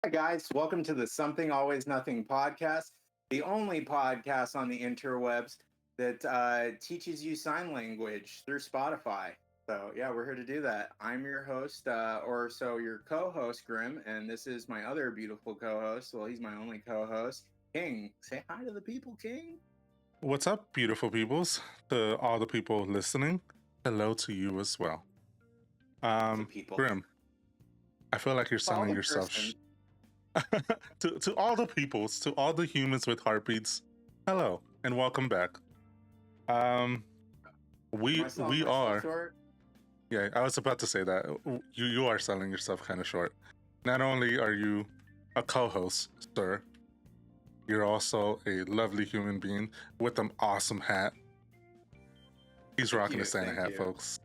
Hi, guys. Welcome to the Something Always Nothing podcast, the only podcast on the interwebs that teaches you sign language through Spotify. So, yeah, we're here to do that. I'm your host, your co host, Grim, and this is my other beautiful co host. Well, he's my only co host, King. Say hi to the people, King. What's up, beautiful peoples? To all the people listening, hello to you as well. The people. Grim, I feel like you're All selling the yourself person. to all the peoples, to all the humans with heartbeats. Hello and welcome back. We Myself, we are. short. Yeah, I was about to say that you are selling yourself kind of short. Not only are you a co-host, sir, you're also a lovely human being with an awesome hat. He's rocking a Santa hat, folks.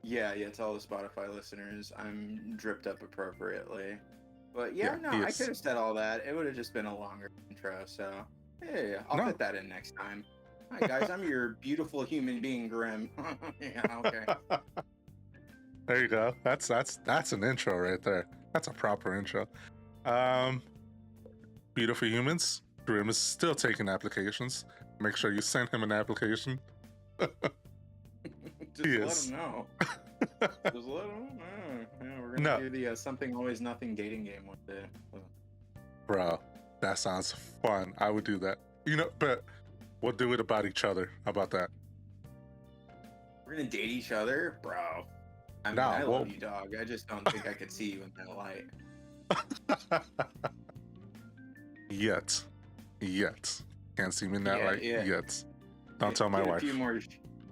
Yeah, to all the Spotify listeners, I'm dripped up appropriately. But Yeah, I could have said all that. It would have just been a longer intro. So, hey, I'll fit that in next time. Hi, guys. I'm your beautiful human being, Grim. Yeah, okay. There you go. That's an intro right there. That's a proper intro. Beautiful humans. Grim is still taking applications. Make sure you send him an application. Just let him know. Just let him know. Yeah, we're gonna do the Something Always Nothing dating game with it. Bro, that sounds fun. I would do that. But we'll do it about each other. How about that? We're gonna date each other, bro. I love you, dog. I just don't think I could see you in that light. Yet. Can't see me in that light yet. Don't tell my wife. A few more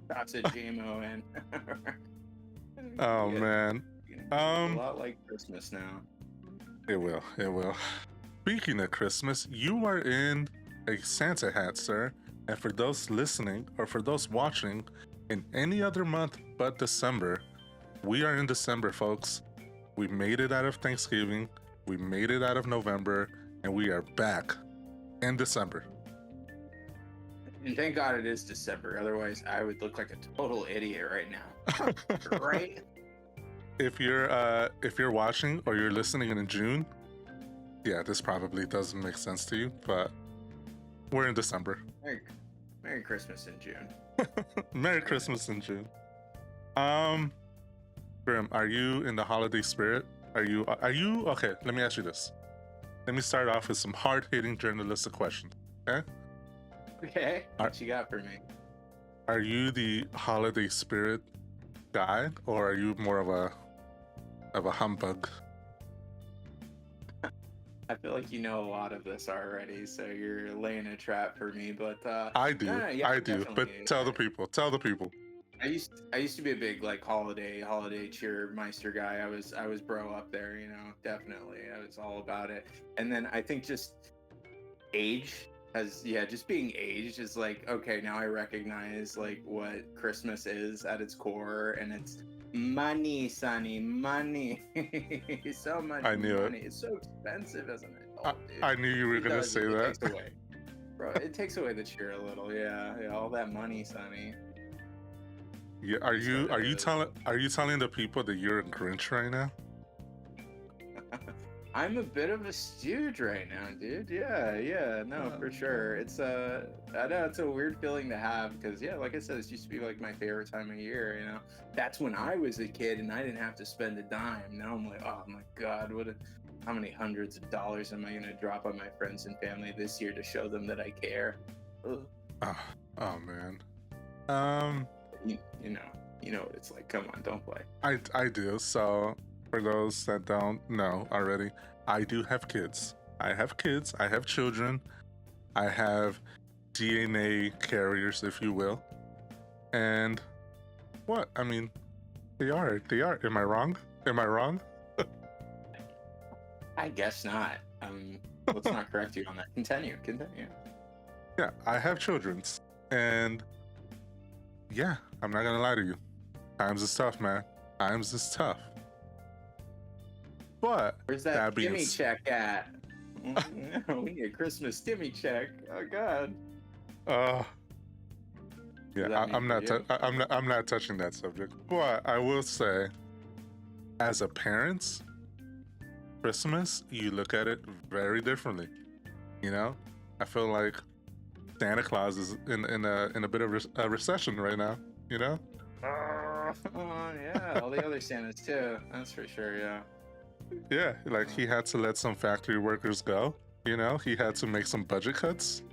shots of JMO in. Oh man. A lot like Christmas now. It will. Speaking of Christmas, you are in a Santa hat, sir. And for those listening or for those watching, in any other month but December, we are in December, folks. We made it out of Thanksgiving. We made it out of November. And we are back in December. And thank God it is December. Otherwise, I would look like a total idiot right now. Right? If you're watching or you're listening in June, yeah, this probably doesn't make sense to you, but we're in December. Merry Christmas in June. Merry Christmas in June. Grim, are you in the holiday spirit? Are you okay? Let me ask you this. Let me start off with some hard-hitting journalistic questions. Okay. Okay. What you got for me? Are you the holiday spirit guy, or are you more of a humbug? I feel like you know a lot of this already, so you're laying a trap for me. But I do. I do. But tell the people. I used to be a big like holiday cheermeister guy. I was bro up there, definitely. I was all about it. And then I think just just being aged is like, okay, now I recognize like what Christmas is at its core, and it's money, Sonny, money. So much money. It's so expensive as an adult, dude. I knew you were gonna say that. Takes away. Bro, it takes away the cheer a little. Yeah, all that money, Sonny. Yeah, are you telling the people that you're a Grinch right now? I'm a bit of a stooge right now, dude. Yeah, no, for sure. It's I know it's a weird feeling to have because like I said, this used to be like my favorite time of year. That's when I was a kid and I didn't have to spend a dime. Now I'm like, oh my God, how many hundreds of dollars am I gonna drop on my friends and family this year to show them that I care? Oh man. You know what it's like. Come on, don't play. I do. So for those that don't know already, I do have kids. I have children. I have DNA carriers, if you will. And what? I mean, they are. Am I wrong? I guess not. Let's not correct you on that. Continue. Yeah, I have children. And yeah, I'm not gonna lie to you. Times is tough, man. Times is tough. But where's that gimme check at? We need a Christmas gimme check. Oh God. Yeah, I'm not touching that subject. But I will say, as a parent, Christmas, you look at it very differently. You know, I feel like Santa Claus is in a bit of a recession right now. You know, Yeah, all the other Santas too. That's for sure. Yeah. yeah, like he had to let some factory workers go. You know, he had to make some budget cuts.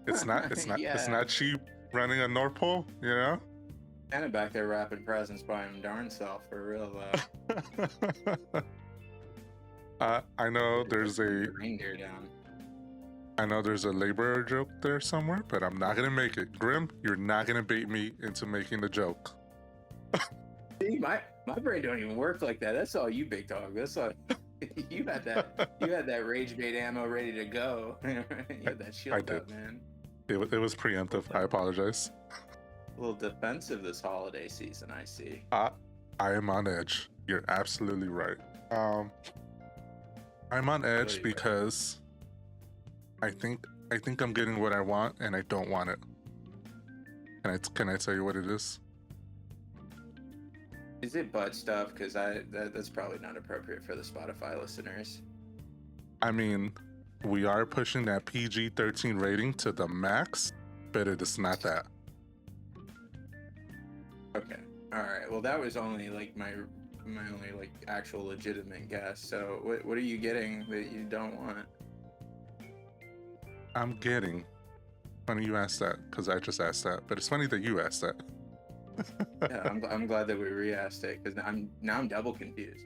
It's not Yeah. cheap running a North Pole. You know. Santa back there wrapping presents by him darn self for real though. I know there's a reindeer down. I know there's a laborer joke there somewhere, but I'm not gonna make it. Grim, you're not gonna bait me into making the joke. See, my brain don't even work like that. That's all you, big dog. That's all. You had that rage bait ammo ready to go. You had that shield up, man. It was preemptive. I apologize. A little defensive this holiday season, I see. I am on edge. You're absolutely right. I'm on edge because I think I'm getting what I want and I don't want it. Can I tell you what it is? Is it butt stuff? Because that's probably not appropriate for the Spotify listeners. I mean, we are pushing that PG-13 rating to the max, but it is not that. Okay. All right. Well, that was only like my only like actual legitimate guess. So what are you getting that you don't want? I'm getting. Funny you asked that because I just asked that, but it's funny that you asked that. Yeah, I'm glad that we re-asked it because I'm double confused.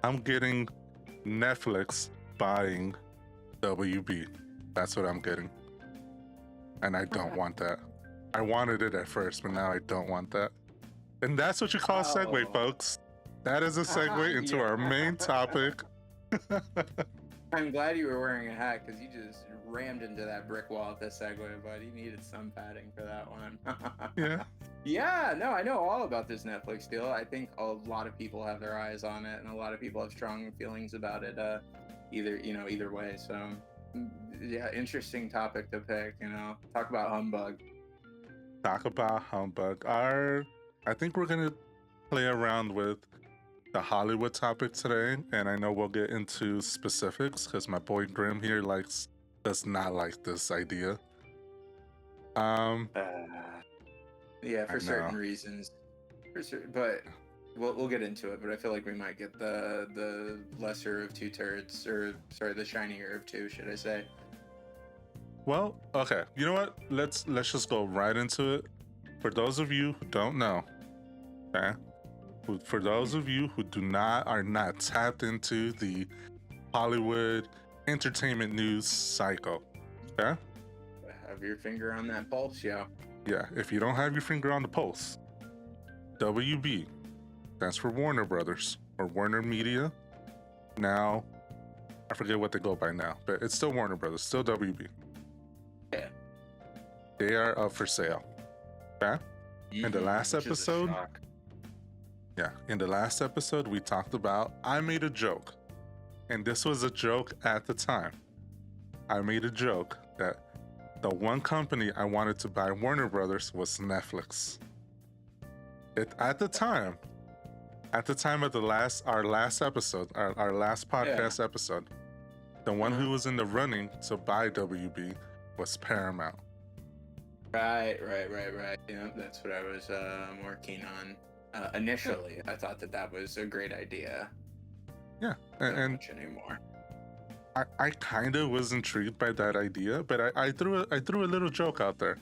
I'm getting Netflix buying WB. That's what I'm getting, and I don't want that. I wanted it at first, but now I don't want that. And that's what you call a segue, folks. That is a segue into our main topic. I'm glad you were wearing a hat because you just rammed into that brick wall at the segue, bud. You needed some padding for that one. Yeah. Yeah, no, I know all about this Netflix deal. I think a lot of people have their eyes on it, and a lot of people have strong feelings about it. Either way. So, yeah, interesting topic to pick. Talk about humbug. Talk about humbug. I think we're gonna play around with the Hollywood topic today, and I know we'll get into specifics because my boy Grim here does not like this idea. Yeah, for certain reasons. But we'll get into it. But I feel like we might get the lesser of two turds, or sorry, the shinier of two, should I say? Well, okay. You know what? Let's just go right into it. For those of you who don't know, okay. For those of you who are not tapped into the Hollywood entertainment news cycle, okay? Have your finger on that pulse, yeah. Yeah, if you don't have your finger on the pulse, WB, that's for Warner Brothers or Warner Media. Now, I forget what they go by now, but it's still Warner Brothers, still WB. Yeah. They are up for sale. Okay? In the last episode, we talked about, I made a joke, and this was a joke at the time. I made a joke that the one company I wanted to buy Warner Brothers was Netflix. At the time of our last episode, our last podcast episode, the one who was in the running to buy WB was Paramount. Right. Yeah, that's what I was more keen on. Initially, I thought that was a great idea. Yeah, and much anymore. I kind of was intrigued by that idea, but I threw a little joke out there.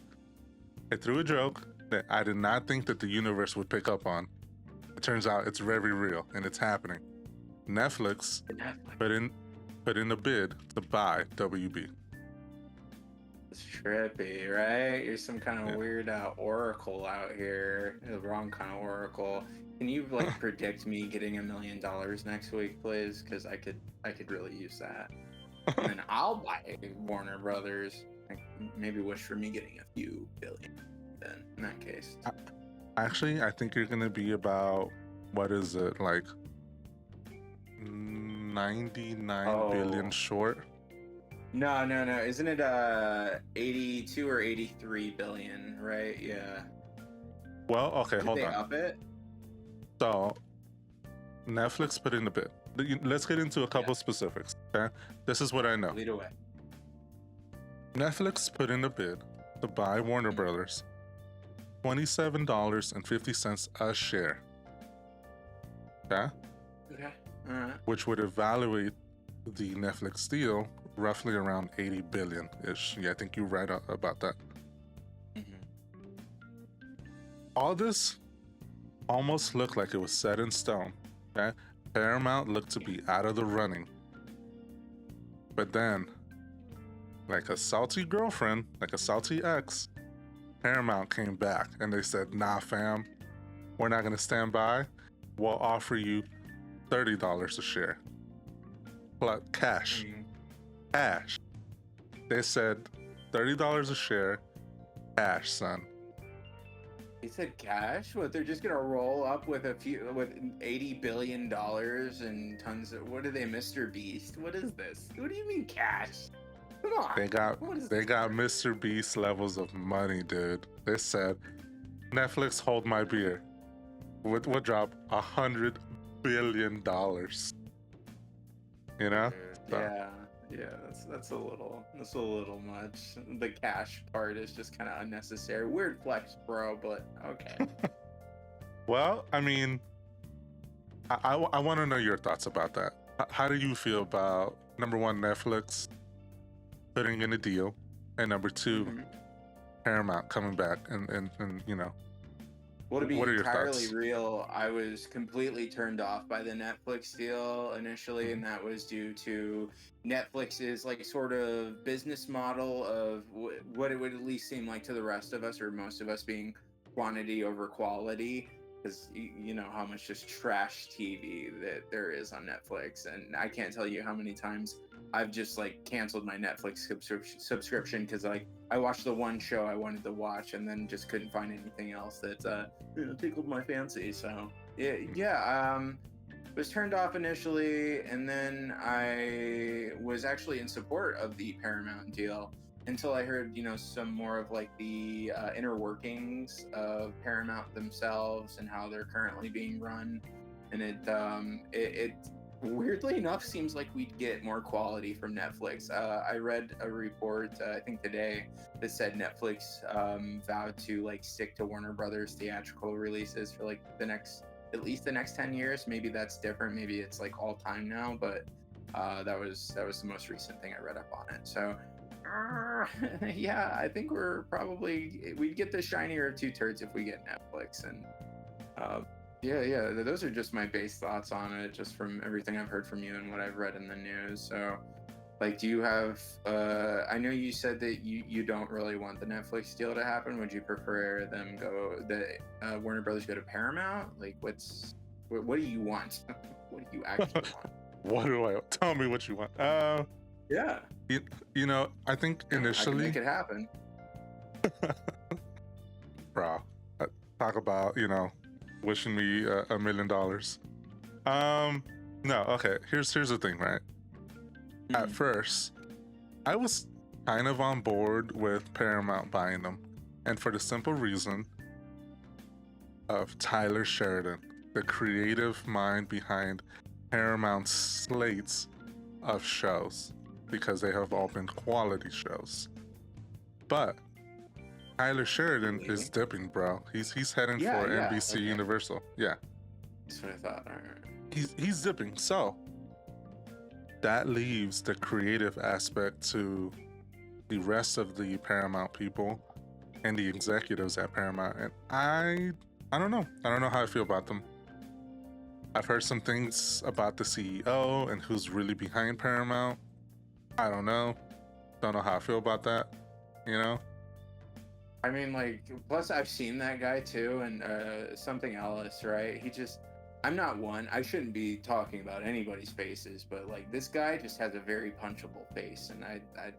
I threw a joke that I did not think that the universe would pick up on. It turns out it's very real and it's happening. Netflix put in a bid to buy WB. It's trippy, right? You're some kind of weird oracle out here. The wrong kind of oracle. Can you predict me getting $1 million next week, please? Because I could really use that. And then I'll buy Warner Brothers. Maybe wish for me getting a few billion. Then in that case, actually, I think you're gonna be about, what is it, like 99 billion short? No. Isn't it 82 or 83 billion? Right? Yeah. Well, okay, hold on. Did they up it? So, Netflix put in a bid. Let's get into a couple specifics. Okay, this is what I know. Lead away. Netflix put in a bid to buy Warner Brothers, $27.50 a share. Okay, Okay. All right. which would evaluate the Netflix deal roughly around 80 billion ish. Yeah, I think you're right about that. All this almost looked like it was set in stone. Okay, Paramount looked to be out of the running, but then, like a salty girlfriend, like a salty ex, Paramount came back and they said, "Nah, fam, we're not gonna stand by. We'll offer you $30 a share, plus cash." Cash. They said $30 a share, cash, son. He said cash? What? They're just gonna roll up with $80 billion and tons of what are they, Mr. Beast? What is this? What do you mean cash? Come on. They got What Mr. Beast levels of money, dude. They said, Netflix, hold my beer. We'll drop $100 billion. You know? So, Yeah, that's a little much. The cash part is just kind of unnecessary. Weird flex, bro, but okay. well, I mean, I want to know your thoughts about that. How do you feel about, number one, Netflix putting in a deal, and number two, Paramount coming back and you know? Well, to be What are your entirely thoughts? real, I was completely turned off by the Netflix deal initially, and that was due to Netflix's like sort of business model of what it would at least seem like to the rest of us or most of us being quantity over quality. Because you know how much just trash TV that there is on Netflix, and I can't tell you how many times I've just like canceled my Netflix subscription because like I watched the one show I wanted to watch and then just couldn't find anything else that tickled my fancy. So was turned off initially, and then I was actually in support of the Paramount deal until I heard, some more of like the inner workings of Paramount themselves and how they're currently being run, and it weirdly enough seems like we'd get more quality from Netflix. I read a report I think today that said Netflix vowed to like stick to Warner Brothers theatrical releases for like at least the next 10 years. Maybe that's different. Maybe it's like all time now, but that was the most recent thing I read up on it. So yeah, I think we'd get the shinier of two turds if we get Netflix. And those are just my base thoughts on it, just from everything I've heard from you and what I've read in the news. So like, do you have I know you said that you don't really want the Netflix deal to happen. Would you prefer them Warner Brothers go to Paramount? Like, what do you want? What do you actually want? What do I tell me what you want? Yeah. I think initially I can make it happen. bro, talk about, wishing me $1 million. No, okay, here's the thing, right? At first, I was kind of on board with Paramount buying them, and for the simple reason of Tyler Sheridan, the creative mind behind Paramount's slates of shows, because they have all been quality shows. But Tyler Sheridan is dipping, bro. He's heading for NBC Universal. Yeah. That's what I thought. All right. He's dipping. So that leaves the creative aspect to the rest of the Paramount people and the executives at Paramount. And I don't know. I don't know how I feel about them. I've heard some things about the CEO and who's really behind Paramount. I don't know. Don't know how I feel about that, I mean, like, plus I've seen that guy too, and something else, right? I shouldn't be talking about anybody's faces, but like this guy just has a very punchable face, and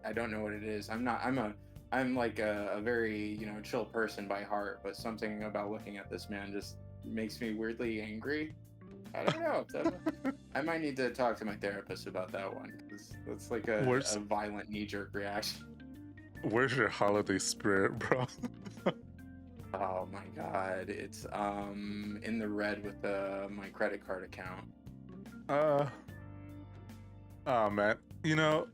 I don't know what it is. I'm like a very, chill person by heart, but something about looking at this man just makes me weirdly angry. I don't know. I might need to talk to my therapist about that one, because that's like a violent knee-jerk reaction. Where's your holiday spirit, bro? Oh my God, it's in the red with my credit card account. Uh, oh man, you know,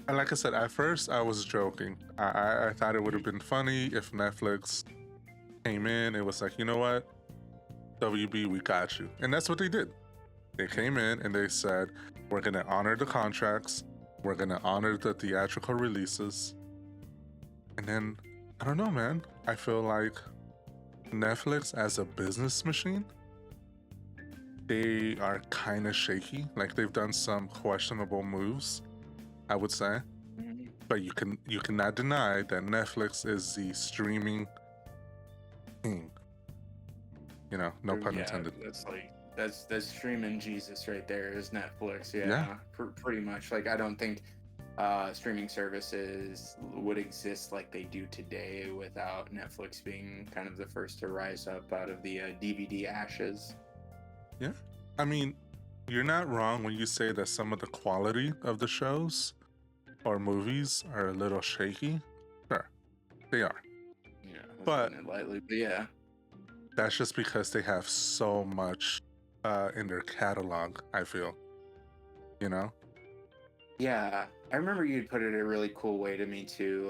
like I said, at first I was joking. I thought it would have been funny if Netflix came in. It was like, you know what, WB, we got you, and that's what they did. They came in and they said, we're gonna honor the contracts, we're gonna honor the theatrical releases, and then I don't know, man. I feel like Netflix as a business machine, they are kind of shaky. Like they've done some questionable moves, I would say. Mhm. But you cannot deny that Netflix is the streaming king. You know, no pun Yeah, intended. that's streaming Jesus right there is Netflix. Yeah, Yeah, pretty much. Like I don't think streaming services would exist like they do today without Netflix being kind of the first to rise up out of the DVD ashes. yeah. I mean, you're not wrong when you say that some of the quality of the shows or movies are a little shaky. Sure, they are. Yeah, I was But putting it lightly, but yeah. that's just because they have so much in their catalog, I feel. You know? Yeah, I remember you'd put it a really cool way to me too.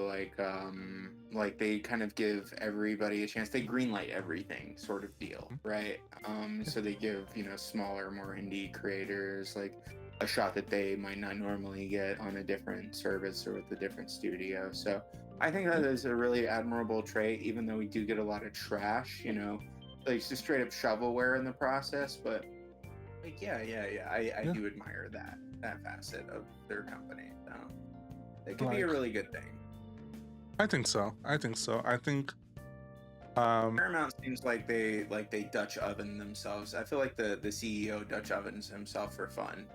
Like they kind of give everybody a chance. They greenlight everything, sort of deal, Mhm. right? Yeah. So they give smaller, more indie creators like a shot that they might not normally get on a different service or with a different studio. So I think that Yeah. is a really admirable trait, even though we do get a lot of trash, like just straight up shovelware in the process. But like, yeah. I Yeah. do admire that facet of their company. So it could be a Like, really good thing. I think so. I think so. I think, um, Paramount seems like they Dutch oven themselves. I feel like the CEO Dutch ovens himself for fun.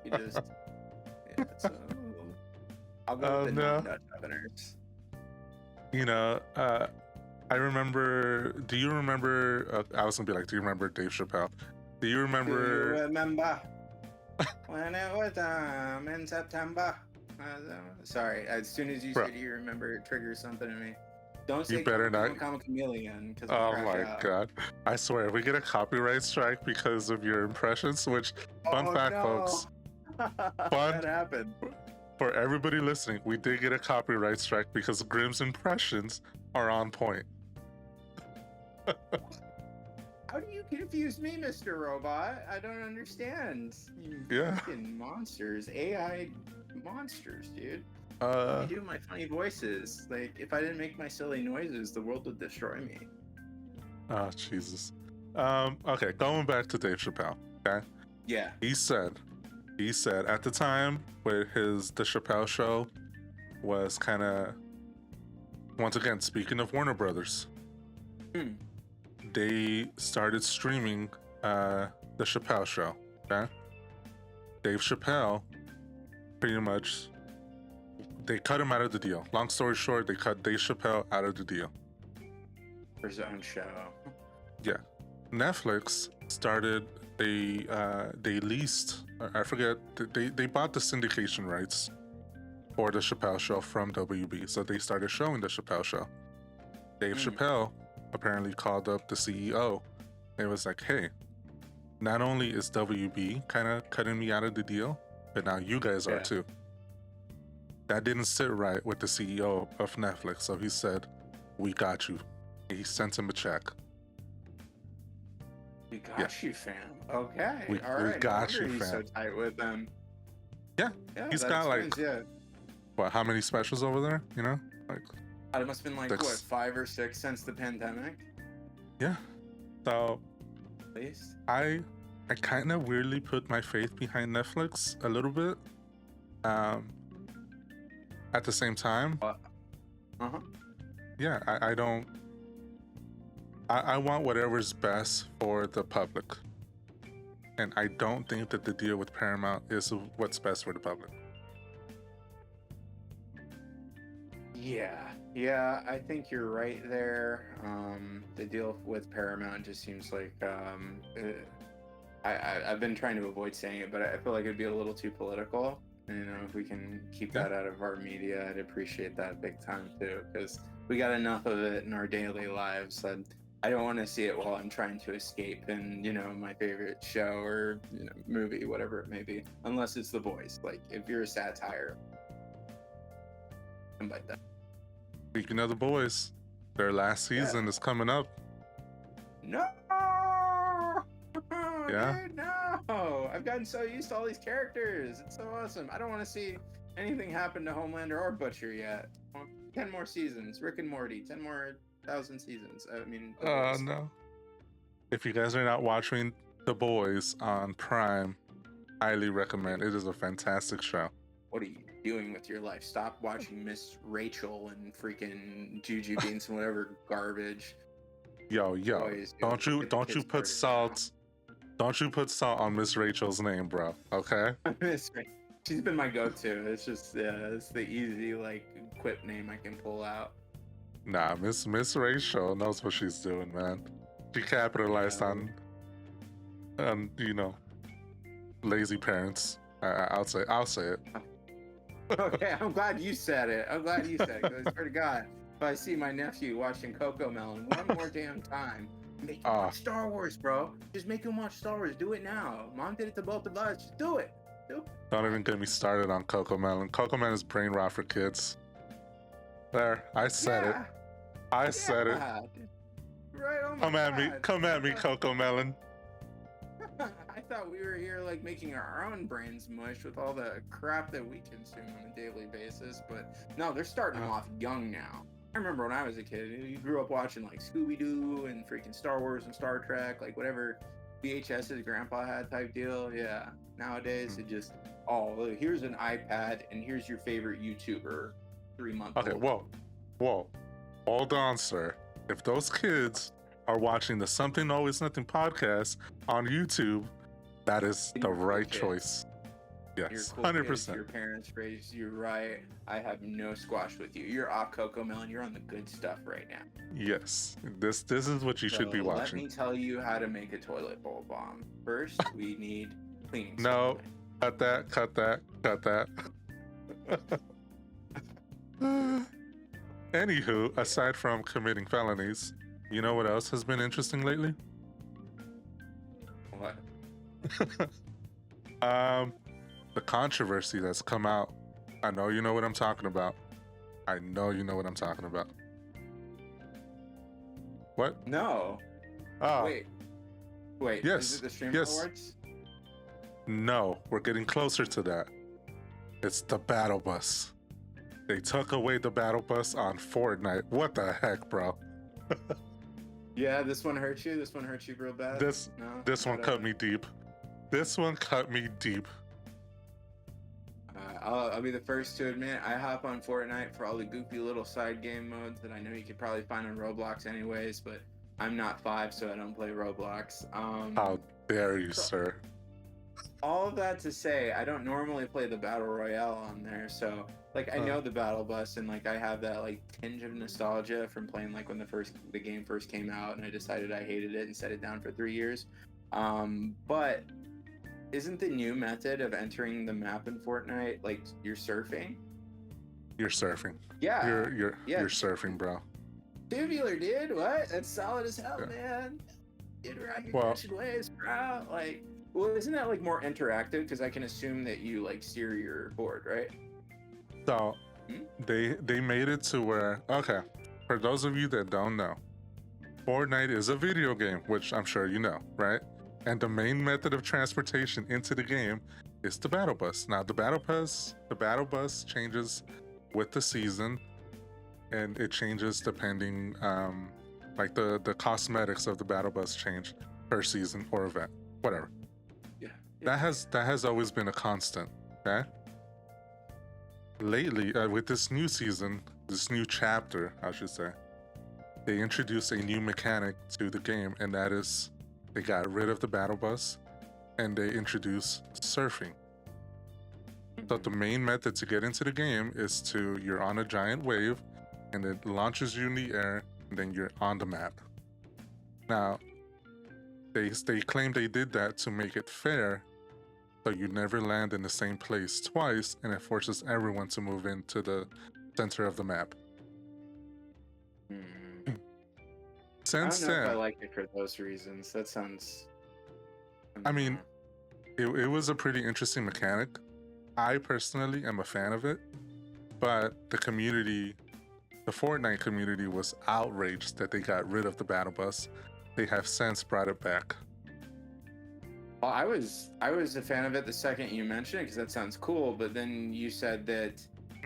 He just yeah. So I'll go with oh the no. non-Dutch oveners. You know, I remember, do you remember, I was gonna be like, do you remember Dave Chappelle? Do you Do you remember, remember when it was in September? Sorry, as soon as you bro, say "Do you remember," it triggers something in me. Don't you say better not. I'm a chameleon" because I'll Oh crash my out. God. I swear, if we get a copyright strike because of your impressions, which, fun Oh fact, no, folks, fun that happened. for everybody listening, we did get a copyright strike because Grimm's impressions are on point. How do you confuse me, Mr. Robot? I don't understand. You Yeah. fucking monsters, AI monsters, dude. Uh, I do my funny voices. Like, if I didn't make my silly noises, the world would destroy me. oh, Jesus. Okay, going back to Dave Chappelle. Okay. Yeah. He said at the time where the Chappelle show was kind of, once again, speaking of Warner Brothers, Hmm. they started streaming the Chappelle show. Okay. Dave Chappelle pretty much, they cut him out of the deal. Long story short, they cut Dave Chappelle out of the deal. For his own show. Yeah. Netflix started, they leased, I forget, they bought the syndication rights for the Chappelle show from WB. So they started showing the Chappelle show. Dave Hmm. Chappelle apparently called up the CEO and was like, hey, not only is WB kind of cutting me out of the deal, but now you guys are Yeah. too. That didn't sit right with the CEO of Netflix. So he said, we got you. He sent him a check. We got Yeah. you, fam. Okay. We All right. got no wonder you, he's so fam. tight with them. Yeah. Yeah. He's that got like, explains, yeah. what, how many specials over there? You know? Like, It must have been like, Six. what, 5 or 6 since the pandemic, yeah. So at least? I kind of weirdly put my faith behind Netflix a little bit. At the same time, Uh-huh. yeah, I don't. I want whatever's best for the public, and I don't think that the deal with Paramount is what's best for the public. Yeah, I think you're right there. The deal with Paramount just seems like I've been trying to avoid saying it, but I feel like it'd be a little too political. You know, if we can keep Yeah. that out of our media, I'd appreciate that big time too, because we got enough of it in our daily lives. And I don't want to see it while I'm trying to escape in, my favorite show or, movie, whatever it may be, unless it's The Boys. Like, if you're a satire, I'm like that. Speaking of the boys, their last season is coming up. No! Yeah. Dude, no! I've gotten so used to all these characters. It's so awesome. I don't want to see anything happen to Homelander or Butcher yet. 10 more seasons. Rick and Morty. 10 more 1,000 seasons. I mean, The Boys. No. If you guys are not watching The Boys on Prime, highly recommend. It is a fantastic show. What are you doing with your life? Stop watching Miss Rachel and freaking Juju Beans and whatever garbage. Yo, Boys, don't you get the kids put started now. salt. Don't you put salt on Miss Rachel's name, bro. Okay? Miss Rachel. She's been my go-to. It's just, it's the easy, quip name I can pull out. Nah, Miss Rachel knows what she's doing, man. She capitalized Yeah. on lazy parents. I'll say it. Okay, I'm glad you said it. 'cause I swear to God, if I see my nephew watching Coco Melon one more damn time, make him watch Star Wars, bro. Just make him watch Star Wars. Do it now. Mom did it to both of us. Just do it. Don't even get me started on Coco Melon. Coco Melon is brain rot for kids. There, I said it. I said it. Dude. Right? Oh my Come at me, God. come at me, Coco Melon. I thought we were here making our own brains mush with all the crap that we consume on a daily basis, but no, they're starting off young now. I remember when I was a kid, you grew up watching Scooby-Doo and freaking Star Wars and Star Trek, whatever VHS's grandpa had type deal. Yeah. Nowadays it just, here's an iPad and here's your favorite YouTuber, 3-month-old. Okay, whoa. Hold on, sir. If those kids are watching the Something Always Nothing podcast on YouTube, that is the right choice. Yes, You're cool 100%. Your parents raised you right. I have no squash with you. You're off Coco Melon. You're on the good stuff right now. Yes, this is what you should be watching. Let me tell you how to make a toilet bowl bomb. First, we need cleaning. No, cut that. Anywho, aside from committing felonies, you know what else has been interesting lately? What? The controversy that's come out. I know you know what I'm talking about. What? No. Oh, Wait. Yes, Is it the Stream yes. Awards? no, we're getting closer to that. It's the battle bus. They took away the battle bus on Fortnite. What the heck, bro? Yeah, this one hurt you. This one hurt you real bad. This one Not, cut me deep. I'll be the first to admit I hop on Fortnite for all the goofy little side game modes that I know you could probably find on Roblox anyways, but I'm not 5, so I don't play Roblox. How dare you, sir? All of that to say, I don't normally play the Battle Royale on there, so I know the Battle Bus and I have that tinge of nostalgia from playing when the game first came out and I decided I hated it and set it down for 3 years. But isn't the new method of entering the map in Fortnite you're surfing? You're surfing. Yeah. You're surfing, bro. Tubular, dude. What? That's solid as hell, Yeah. man. Dude, we're out here Well- catching waves, bro. Well, isn't that more interactive? Because I can assume that you steer your board, right? So they made it to where, okay, for those of you that don't know, Fortnite is a video game, which I'm sure you know, right? And the main method of transportation into the game is the battle bus. Now the battle bus changes with the season, and it changes depending the cosmetics of the battle bus change per season or event, whatever. Yeah. That has always been a constant, okay? Lately, with this new season, this new chapter, I should say, they introduced a new mechanic to the game, and that is they got rid of the battle bus and they introduced surfing. So the main method to get into the game is you're on a giant wave and it launches you in the air and then you're on the map. Now, they claim they did that to make it fair So you never land in the same place twice, and it forces everyone to move into the center of the map. I Since don't know if I then, like it for those reasons. That sounds. I mean, it was a pretty interesting mechanic. I personally am a fan of it, but the community, the Fortnite community, was outraged that they got rid of the battle bus. They have since brought it back. Well, I was a fan of it the second you mentioned it because that sounds cool. But then you said that,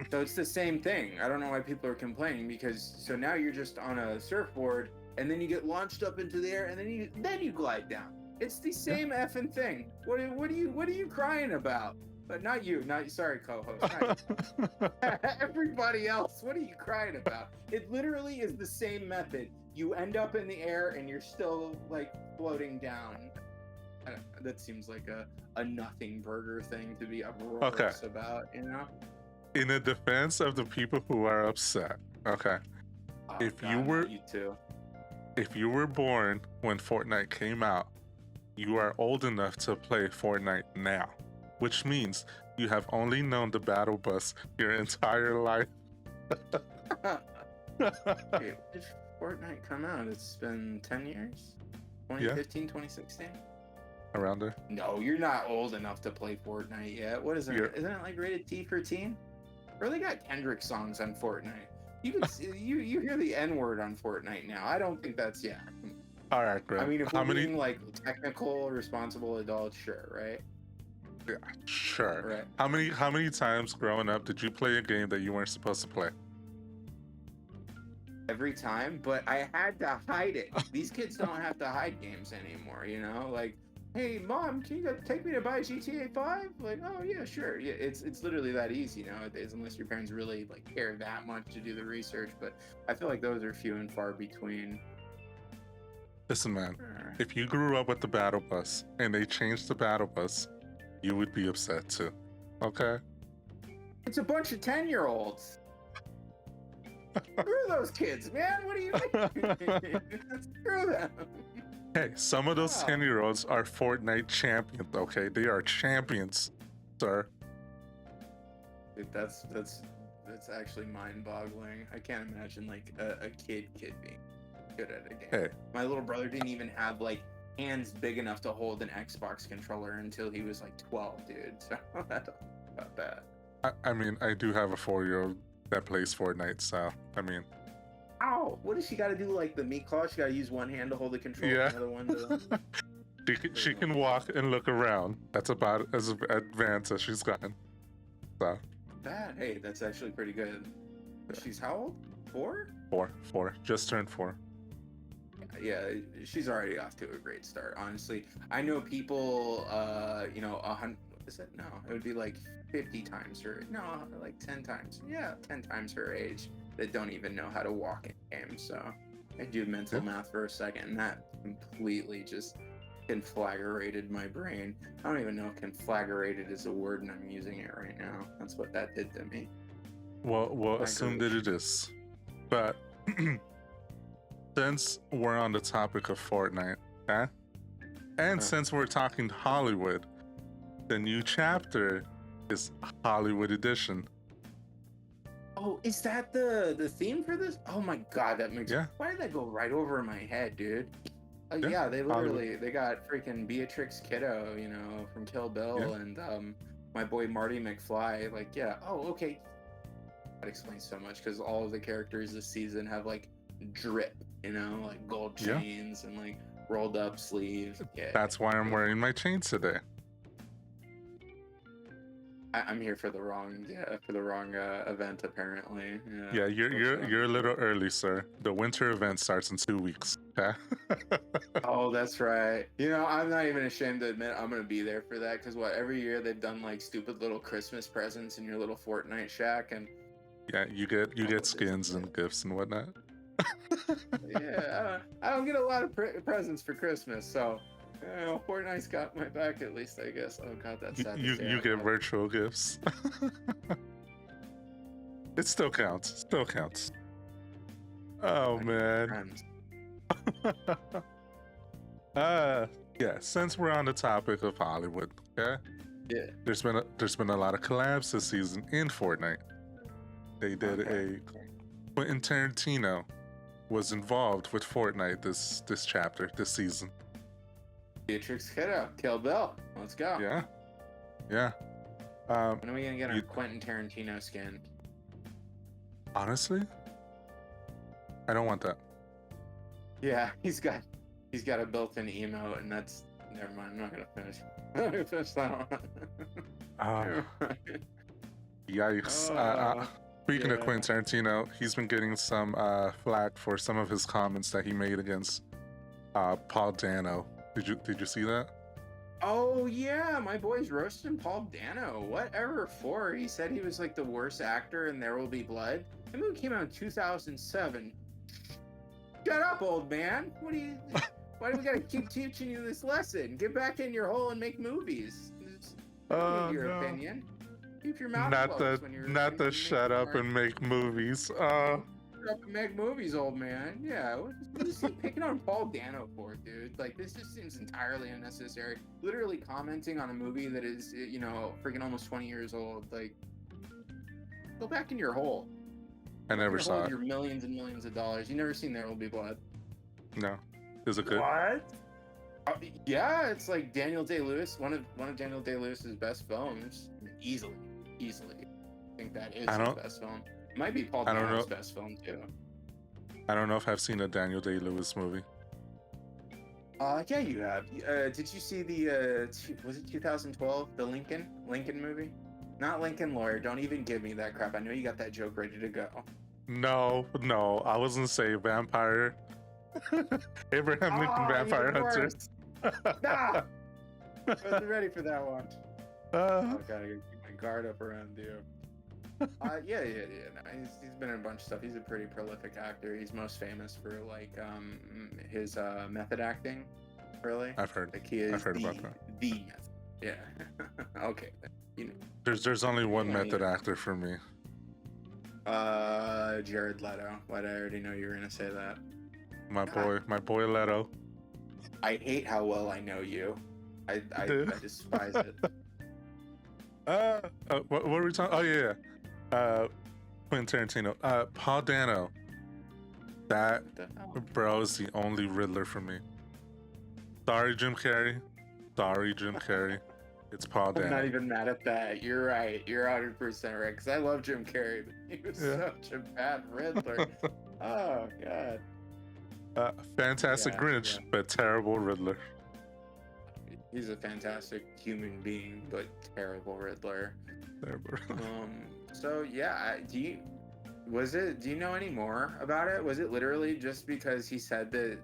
so it's the same thing. I don't know why people are complaining because so now you're just on a surfboard and then you get launched up into the air and then you glide down. It's the same effing thing. What are you crying about? But not you. Sorry, co-host. Not you. Everybody else. What are you crying about? It literally is the same method. You end up in the air and you're still like floating down. That seems like a nothing burger thing to be uproarious about, you know? In the defense of the people who are upset, okay. Oh, If God, you were- you too. If you were born when Fortnite came out, you are old enough to play Fortnite now, which means you have only known the battle bus your entire life. Wait, when did Fortnite come out? It's been 10 years? 2015, 2016? Around there. No, you're not old enough to play Fortnite yet. What is it? Yeah. Isn't it like rated T for teen? Or they got Kendrick songs on Fortnite. You can you hear the N word on Fortnite now. I don't think that's All right, Greg. I mean, if How we're many? being like technical, responsible adults, sure, right? Yeah, sure. Right. How many times growing up did you play a game that you weren't supposed to play? Every time, but I had to hide it. These kids don't have to hide games anymore, you know? Like, hey, mom, can you take me to buy GTA 5? Like, oh yeah, sure. Yeah, it's literally that easy nowadays, unless your parents really like care that much to do the research. But I feel like those are few and far between. Listen, man. If you grew up with the battle bus and they changed the battle bus, you would be upset too. Okay? It's a bunch of 10-year-olds. Screw those kids, man. What do you mean? Screw them. Hey, some of those Wow. 10-year-olds are Fortnite champions, okay? They are champions, sir. Dude, that's actually mind-boggling. I can't imagine like a kid being good at a game. Hey. My little brother didn't even have like hands big enough to hold an Xbox controller until he was like 12, dude. So that's about that. I mean, I do have a 4-year-old that plays Fortnite, so, I mean, Ow! What does she got to do? Like the meat claw? She got to use one hand to hold the controller, Yeah. the other one to. she can walk and look around. That's about as advanced as she's gotten. So, Bad. Hey, that's actually pretty good. But she's how old? 4? 4. Just turned 4. Yeah, she's already off to a great start. Honestly, I know people. You know, 100. Is it? No, it would be like 50 times her. No, like 10 times. Yeah, 10 times her age that don't even know how to walk in games. So I do mental math for a second, and that completely just conflagrated my brain. I don't even know if conflagrated is a word, and I'm using it right now. That's what that did to me. We'll assume that it is. But since we're on the topic of Fortnite, and since we're talking Hollywood, the new chapter is Hollywood Edition. Oh, is that the theme for this? Oh my god, that makes. Yeah. Why did that go right over my head, dude? Yeah, Yeah, they literally they got freaking Beatrix Kiddo, you know, from Kill Bill, Yeah. and my boy Marty McFly. Like, yeah. Oh, okay. That explains so much because all of the characters this season have like drip, you know, like gold Yeah. chains and like rolled up sleeves. Yeah. That's why I'm wearing my chains today. I'm here for the wrong event apparently. Yeah, you're a little early, sir. The winter event starts in 2 weeks. Okay? Oh, that's right. You know, I'm not even ashamed to admit I'm gonna be there for that because every year they've done like stupid little Christmas presents in your little Fortnite shack, and Yeah, you get skins and gifts and whatnot. yeah, I don't get a lot of presents for Christmas, so you know, Fortnite's got my back at least, I guess. Oh god, that's sad. You get virtual gifts. It still counts. Still counts. Oh man. Yeah, since we're on the topic of Hollywood, okay? Yeah. there's been a lot of collabs this season in Fortnite. They did Okay. Quentin Tarantino was involved with Fortnite this chapter, this season. Beatrix Kiddo, Kill Bill. Let's go. Yeah. Yeah. When are we gonna get our You- Quentin Tarantino skin? Honestly, I don't want that. Yeah, he's got a built-in emote, and that's never mind. I'm not gonna finish. I'm not gonna finish that one. Yikes. Speaking of yeah. Quentin Tarantino, he's been getting some flack for some of his comments that he made against Paul Dano. Did you see that? Oh yeah, my boy's roasting Paul Dano. Whatever for? He said he was like the worst actor in There Will Be Blood. The movie came out in 2007. Shut up, old man. What do you? Why do we gotta keep teaching you this lesson? Get back in your hole and make movies. I don't need your opinion. Keep your mouth closed when you're not the shut up and make movies. Shut up and make movies, old man. Yeah, what is he picking on Paul Dano for, dude? Like, this just seems entirely unnecessary. Literally commenting on a movie that is, you know, freaking almost 20 years old. Like, go back in your hole. I never saw it. Your millions and millions of dollars. You never seen There Will Be Blood? No. Is it good? What? Yeah, it's like Daniel Day-Lewis, one of Daniel Day-Lewis's best films, easily. I think that is his best film. It might be Paul Dano's best film too. I don't know if I've seen a Daniel Day-Lewis movie. Yeah, you have. Did you see the was it 2012, the Lincoln movie? Not Lincoln Lawyer. Don't even give me that crap. I know you got that joke ready to go. No, I wasn't saying vampire. Abraham Lincoln Vampire Hunter. Nah! I wasn't ready for that one. I gotta keep my guard up around you. Yeah. No, he's been in a bunch of stuff. He's a pretty prolific actor. He's most famous for like his method acting. Really, I've heard. Like he is I've heard about that. The method. Yeah. Okay. You know. There's only one method actor for me. Jared Leto. Why did I already know you were gonna say that? My boy Leto. I hate how well I know you. I despise it. What were we talking? Oh yeah. Quentin Tarantino. Paul Dano. That bro is the only Riddler for me. Sorry, Jim Carrey. It's Paul Dano. I'm not even mad at that. You're right. You're 100% right. Because I love Jim Carrey, but he was such a bad Riddler. Oh God. Fantastic Grinch, but terrible Riddler. He's a fantastic human being, but terrible Riddler. So yeah, do you know any more about it? Was it literally just because he said that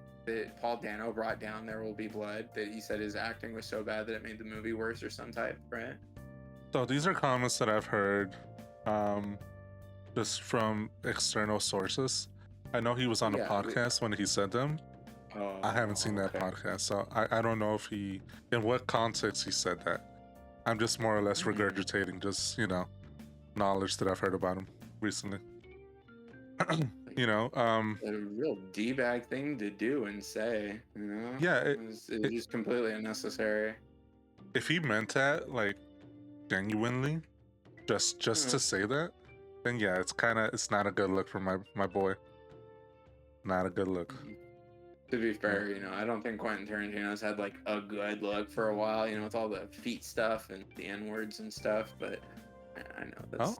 Paul Dano brought down There Will Be Blood, that he said his acting was so bad that it made the movie worse or some type, right? So these are comments that I've heard just from external sources. I know he was on a podcast when he said them. I haven't seen that podcast, so I don't know if in what context he said that. I'm just more or less regurgitating just, knowledge that I've heard about him recently. A real D-bag thing to do and say, Yeah. It's just completely unnecessary. If he meant that, like, genuinely, just to say that, then yeah, it's not a good look for my boy. Not a good look. To be fair, I don't think Quentin Tarantino's had like a good look for a while, with all the feet stuff and the N-words and stuff, but I know that's...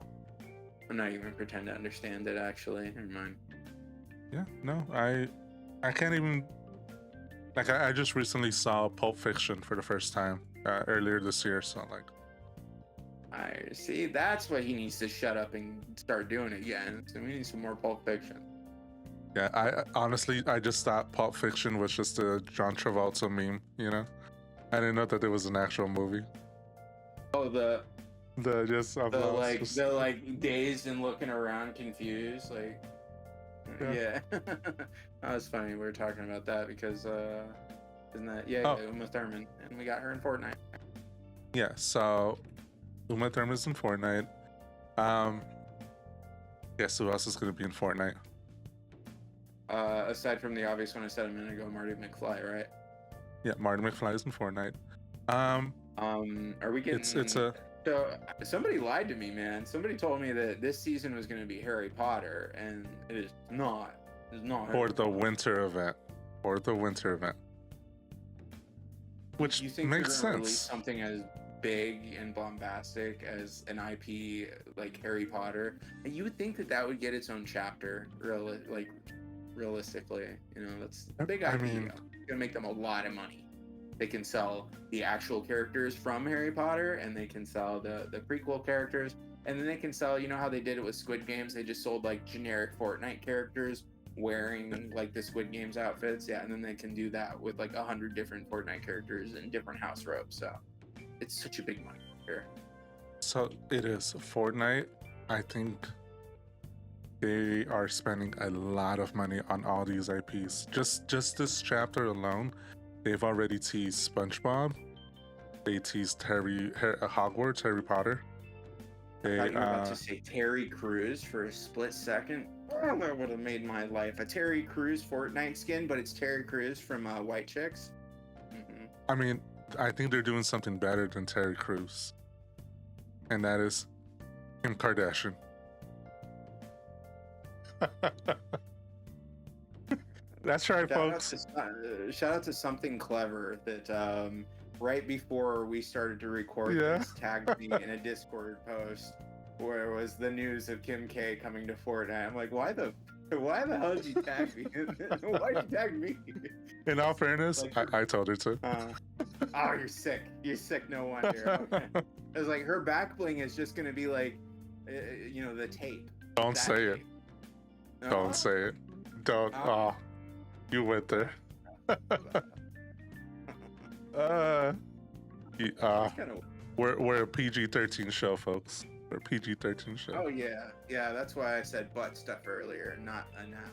I'm not even pretend to understand it, actually. Never mind. Yeah, no, I can't even... Like, I just recently saw Pulp Fiction for the first time earlier this year, so like... I see, that's what he needs to shut up and start doing again. So we need some more Pulp Fiction. Yeah, I honestly just thought Pulp Fiction was just a John Travolta meme, I didn't know that there was an actual movie. Oh, the just dazed and looking around confused, like... Yeah. That was funny, we were talking about that because, isn't that... Yeah, Uma Thurman, and we got her in Fortnite. Yeah, so... Uma Thurman's in Fortnite. Guess who else is going to be in Fortnite? Aside from the obvious one I said a minute ago, Marty McFly, right? Yeah, Marty McFly is in Fortnite. Are we It's getting? a So somebody lied to me, man. Somebody told me that this season was going to be Harry Potter, and it is not. It's not for Harry the Potter. winter event. For the winter event. Which You think they're makes going to release sense. something as big and bombastic as an IP like Harry Potter? And you would think that that would get its own chapter, like realistically. You know, that's a big I IP. mean, It's going to make them a lot of money. They can sell the actual characters from Harry Potter, and they can sell the prequel characters, and then they can sell. You know how they did it with Squid Games? They just sold like generic Fortnite characters wearing like the Squid Games outfits, yeah, and then they can do that with like 100 different Fortnite characters and different house robes. So it's such a big money here. so it is Fortnite. I think they are spending a lot of money on all these IPs. Just this chapter alone, they've already teased SpongeBob. They teased Hogwarts, Harry Potter. I They thought you were about to say Terry Crews for a split second. Oh, that would have made my life. A Terry Crews Fortnite skin, but it's Terry Crews from White Chicks. I mean, I think they're doing something better than Terry Crews, and that is Kim Kardashian. That's right, folks. Shout out to something clever that right before we started to record Yeah. this tagged me in a Discord post where it was the news of Kim K coming to Fortnite. I'm like, why the hell did you tag me? Why'd you tag me? In all fairness, Like, I told her to. Oh, you're sick. You're sick. No wonder. Okay. It was like her back bling is just gonna be like, you know, the tape. Don't That say it. tape. Don't No? say it. Don't. Oh, you went there. It's kind of. We're a PG-13 show, folks. We're a PG-13 show. Oh yeah, yeah. That's why I said butt stuff earlier, not a now.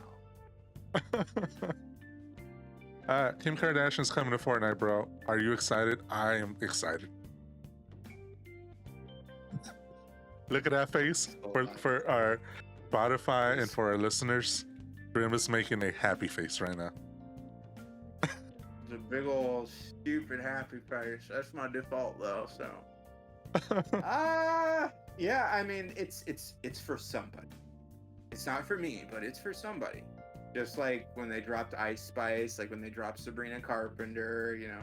Kim Kardashian's coming to Fortnite, bro. Are you excited? I am excited. Look at that face for our Spotify and for our listeners. Grim is making a happy face right now. It's a big old stupid happy face. That's my default though. So. Yeah. I mean, it's for somebody. It's not for me, but it's for somebody. Just like when they dropped Ice Spice, like when they dropped Sabrina Carpenter, you know,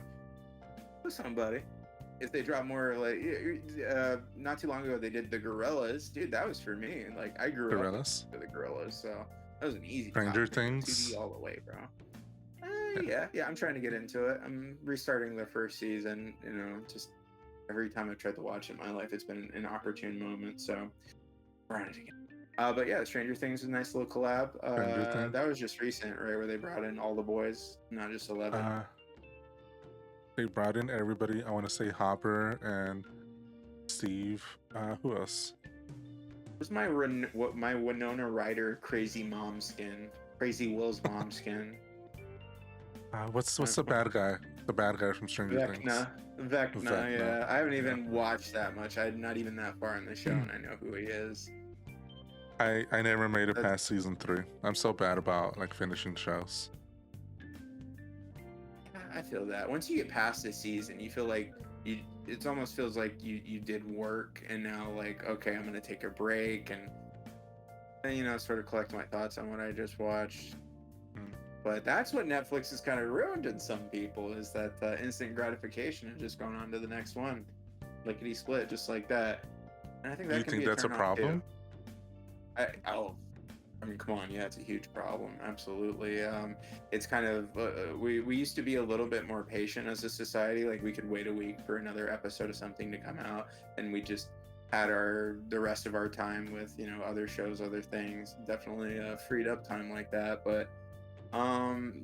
for somebody. If they drop more, like not too long ago, they did the Gorillas, dude. That was for me. Like I grew Gorillas. up with the Gorillas, so that was an easy. Stranger top, Things. 2D all the way, bro. Yeah. I'm trying to get into it. I'm restarting the first season. You know, just every time I've tried to watch it in my life, it's been an opportune moment. So we're on it again. But yeah, Stranger Things is a nice little collab. That was just recent, right? Where they brought in all the boys, not just 11. They brought in everybody. I want to say Hopper and Steve. Who else? Where's my Winona Ryder crazy mom skin? Crazy Will's mom skin. What's the bad guy? The bad guy from Stranger Things. Vecna. Yeah. I haven't even watched that much. I'm not even that far in the show, and I know who he is. I never made it past season 3. I'm so bad about like finishing shows. I feel that once you get past this season, you feel like it almost feels like you did work, and now like, okay, I'm gonna take a break and you know, sort of collect my thoughts on what I just watched. But that's what Netflix has kind of ruined in some people, is that instant gratification and just going on to the next one, lickety split, just like that. And I think that Do you can think be a that's a problem? I mean, come on, yeah, it's a huge problem. Absolutely. It's kind of we used to be a little bit more patient as a society. Like we could wait a week for another episode of something to come out, and we just had the rest of our time with, you know, other shows, other things. Definitely freed up time like that. But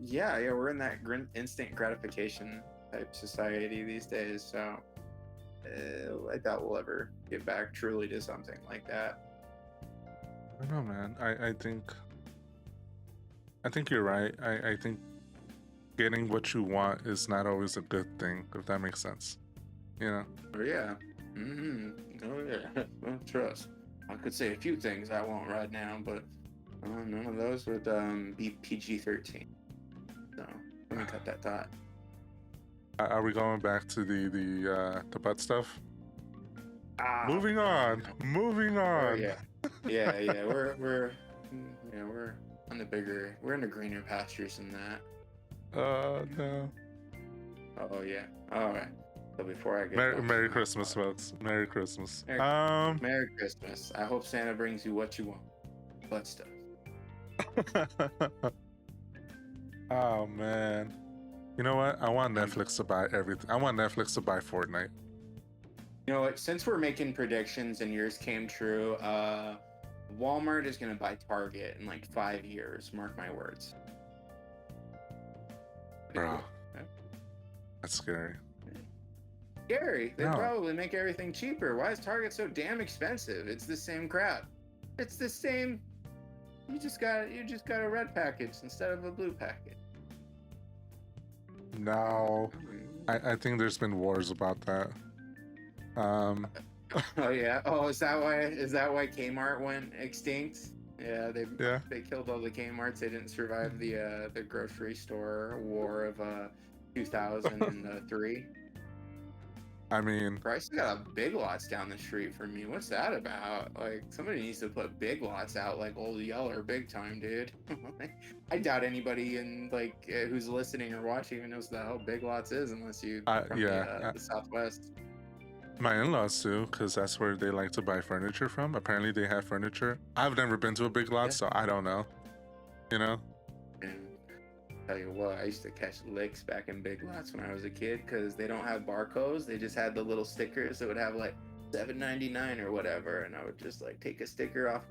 yeah, we're in that instant gratification type society these days. So I doubt we'll ever get back truly to something like that. I don't know, man. I think you're right. I think getting what you want is not always a good thing, if that makes sense. You know? Oh yeah. Oh yeah. Well, trust. I could say a few things I won't right now, but none of those would be PG-13. So let me cut that thought. Are we going back to the butt stuff? Moving no, on. no. Moving on. Yeah, we're on the bigger, we're in the greener pastures than that. No. Oh yeah. All right. So before I get Merry Christmas, folks. Merry Christmas. Merry Christmas. I hope Santa brings you what you want. Butt stuff. Oh man. You know what? I want Netflix to buy everything. I want Netflix to buy Fortnite. You know what? Since we're making predictions and yours came true, Walmart is gonna buy Target in like 5 years. Mark my words. Pretty Bro. cool, right? That's scary. Scary. They No. probably make everything cheaper. Why is Target so damn expensive? It's the same crap. It's the same. You just got a red package instead of a blue package. No. I think there's been wars about that. Oh yeah. Oh, is that why Kmart went extinct? Yeah, they killed all the Kmarts. They didn't survive the grocery store war of 2003. I mean, Bryce got a Big Lots down the street from me. What's that about? Like, somebody needs to put Big Lots out like Old Yeller big time, dude. I doubt anybody who's listening or watching even knows the hell Big Lots is unless you from the Southwest. my in-laws do, because that's where they like to buy furniture from. Apparently they have furniture. I've never been to a Big Lots, so I don't know. You know? And tell you what, I used to catch licks back in Big Lots when I was a kid because they don't have barcodes. They just had the little stickers that would have like $7.99 or whatever, and I would just like take a sticker off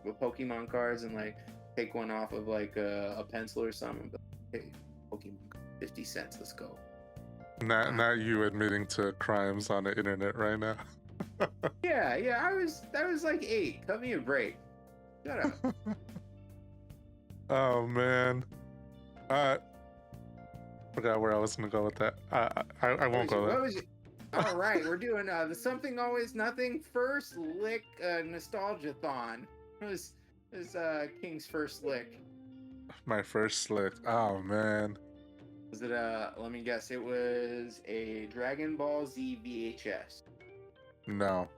the Pokemon cards and like take one off of like a pencil or something. But hey, Pokemon, 50 cents. Let's go. Not you admitting to crimes on the internet right now. Yeah. I was like 8. Cut me a break. Shut up. Oh man. Forgot where I was gonna go with that. I won't go there. All right, we're doing the Something Always Nothing first lick nostalgia-thon. It was King's first lick. My first lick. Oh man. Was it let me guess, it was a Dragon Ball Z VHS. No,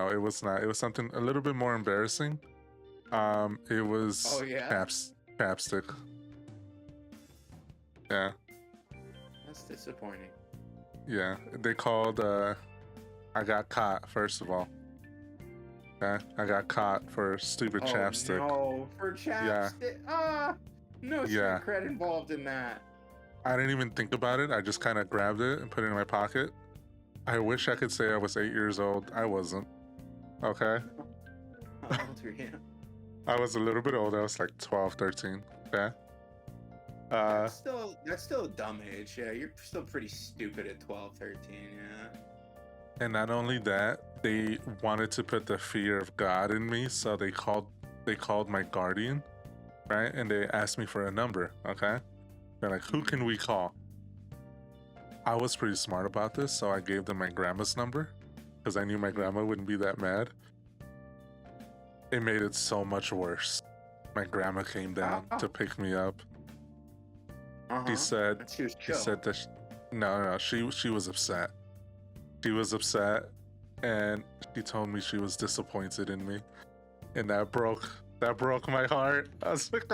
it was not. It was something a little bit more embarrassing. It was chapstick. Yeah. That's disappointing. Yeah, they called. I got caught. First of all, okay, I got caught for stupid chapstick. No, for chapstick. Yeah. No street cred involved in that. I didn't even think about it. I just kind of grabbed it and put it in my pocket. I wish I could say I was 8 years old. I wasn't. Okay. How old were you? I was a little bit old. I was like 12, 13. Okay. That's still a dumb age. Yeah, you're still pretty stupid at 12, 13. Yeah. And not only that, they wanted to put the fear of God in me, so they called my guardian, right? And they asked me for a number. Okay. They're like, who can we call? I was pretty smart about this, so I gave them my grandma's number because I knew my grandma wouldn't be that mad. It made it so much worse. My grandma came down to pick me up. She said that she was upset. She was upset, and she told me she was disappointed in me, and that broke my heart. I was like,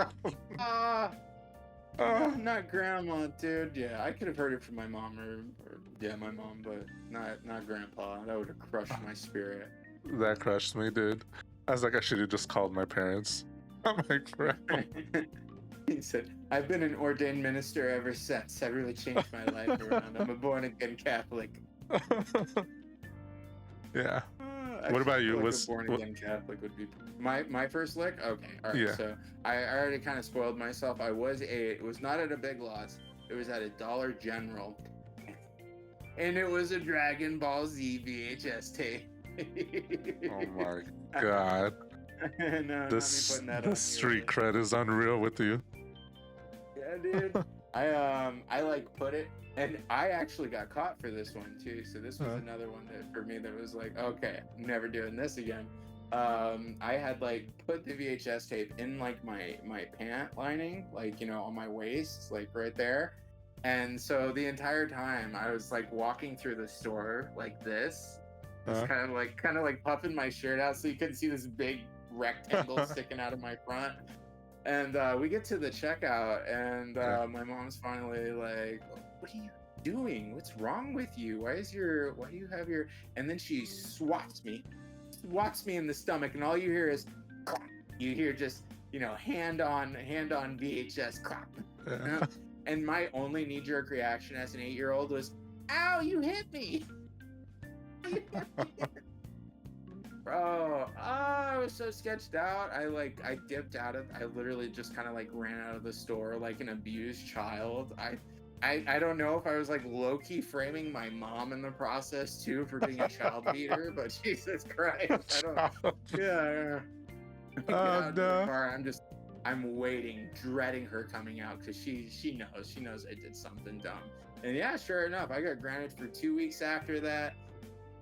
not grandma, dude. Yeah, I could have heard it from my mom or my mom, but not grandpa. That would have crushed my spirit. That crushed me, dude. I was like, I should have just called my parents. I'm like, grandma. He said, I've been an ordained minister ever since. I really changed my life around. I'm a born again Catholic. Yeah. What about you? Like a born again Catholic would be my first lick. Okay, all right. Yeah. So I already kind of spoiled myself. It was not at a Big Lots. It was at a Dollar General, and it was a Dragon Ball Z VHS tape. Oh my god! No, the street cred is unreal with you. Yeah, dude. I like put it. And I actually got caught for this one too. So this was another one that for me that was like, okay, I'm never doing this again. I had like put the VHS tape in like my pant lining, like, you know, on my waist, like right there. And so the entire time I was like walking through the store like this, just Uh, kind of like puffing my shirt out so you couldn't see this big rectangle sticking out of my front. And we get to the checkout, and yeah. my mom's finally like, "What are you doing? What's wrong with you? Why do you have your?" And then she swats me in the stomach, and all you hear is, clap. You hear just hand on VHS clap. Yeah. And my only knee-jerk reaction as an 8-year-old was, "Ow, you hit me!" Bro, I was so sketched out. I dipped out of. I literally just kind of like ran out of the store like an abused child. I don't know if I was like low key framing my mom in the process too for being a child beater, but Jesus Christ, I don't. Yeah. Get Oh out of the no. car. I'm waiting, dreading her coming out because she knows I did something dumb. And yeah, sure enough, I got grounded for 2 weeks after that.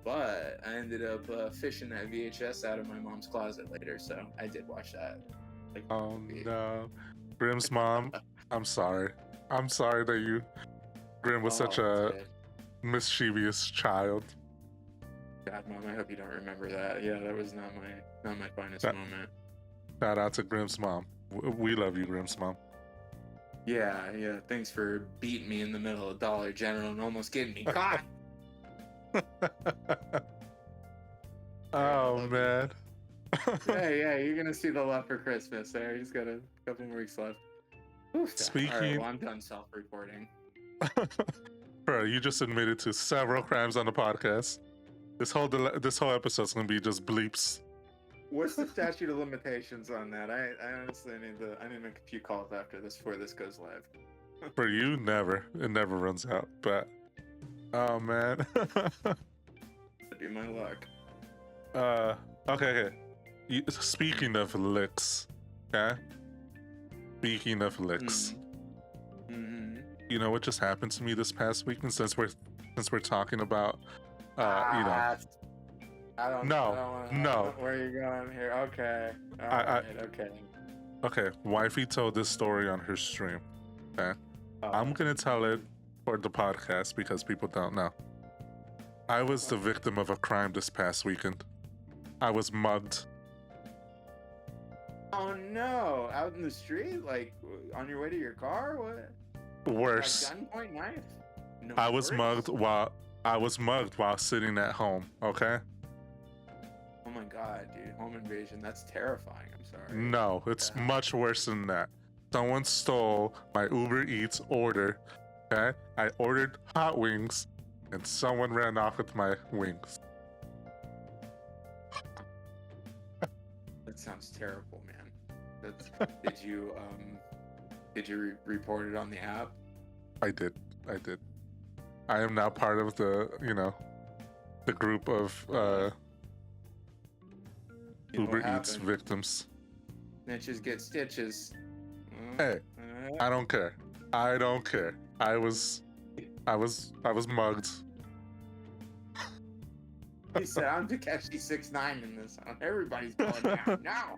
But I ended up fishing that VHS out of my mom's closet later, so I did watch that. Like, Oh no. Grimm's mom, I'm sorry. I'm sorry that you Grimm was such a shit. mischievous child. God, Mom, I hope you don't remember that. Yeah, that was not my finest That- moment. Shout out to Grimm's mom. We love you, Grimm's mom. Yeah. Thanks for beating me in the middle of Dollar General and almost getting me caught. Oh man. yeah, you're gonna see the love for Christmas there. He's got a couple more weeks left. Oof. All right, Speaking, well, I'm done self-reporting. bro, you just admitted to several crimes on the podcast. This whole episode's gonna be just bleeps. What's the statute of limitations on that? I honestly need to make a few calls after this before this goes live. For you, never. It never runs out. But oh man. That'd be my luck. Okay. Speaking of licks, okay? Speaking of licks, Mm-hmm. you know what just happened to me this past weekend? Since we're talking about, I don't No, know no. where you're going here. Okay. Okay. Okay, wifey told this story on her stream. Okay, I'm gonna tell it for the podcast because people don't know. I was the victim of a crime this past weekend. I was mugged. Oh no! Out in the street, like on your way to your car? What? Worse. Like gunpoint knife? No. I was worse? mugged while sitting at home. Okay. Oh my god, dude! Home invasion. That's terrifying. I'm sorry. No, it's much worse than that. Someone stole my Uber Eats order. Okay, I ordered hot wings, and someone ran off with my wings. That sounds terrible, man. Did you report it on the app? I did. I am now part of the the group of You know Uber what Eats happened? victims. Snitches get stitches. Hey, I don't care. I don't care. I was mugged. He said, "I'm Takeshi 6ix9ine in this. Everybody's going down now."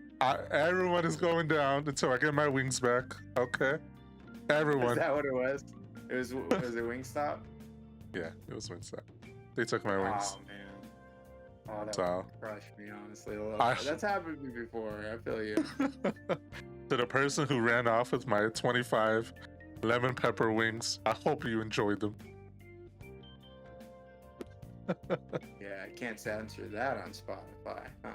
Everyone is going down until I get my wings back. Okay, Is everyone. that what it was? Was it Wingstop? Yeah, it was Wingstop. They took my wings. Oh man. Oh, that So- would crush me honestly a little. I- bit. That's happened to me before. I feel you. To the person who ran off with my 25 lemon pepper wings, I hope you enjoyed them. Yeah, I can't censor that on Spotify. Huh?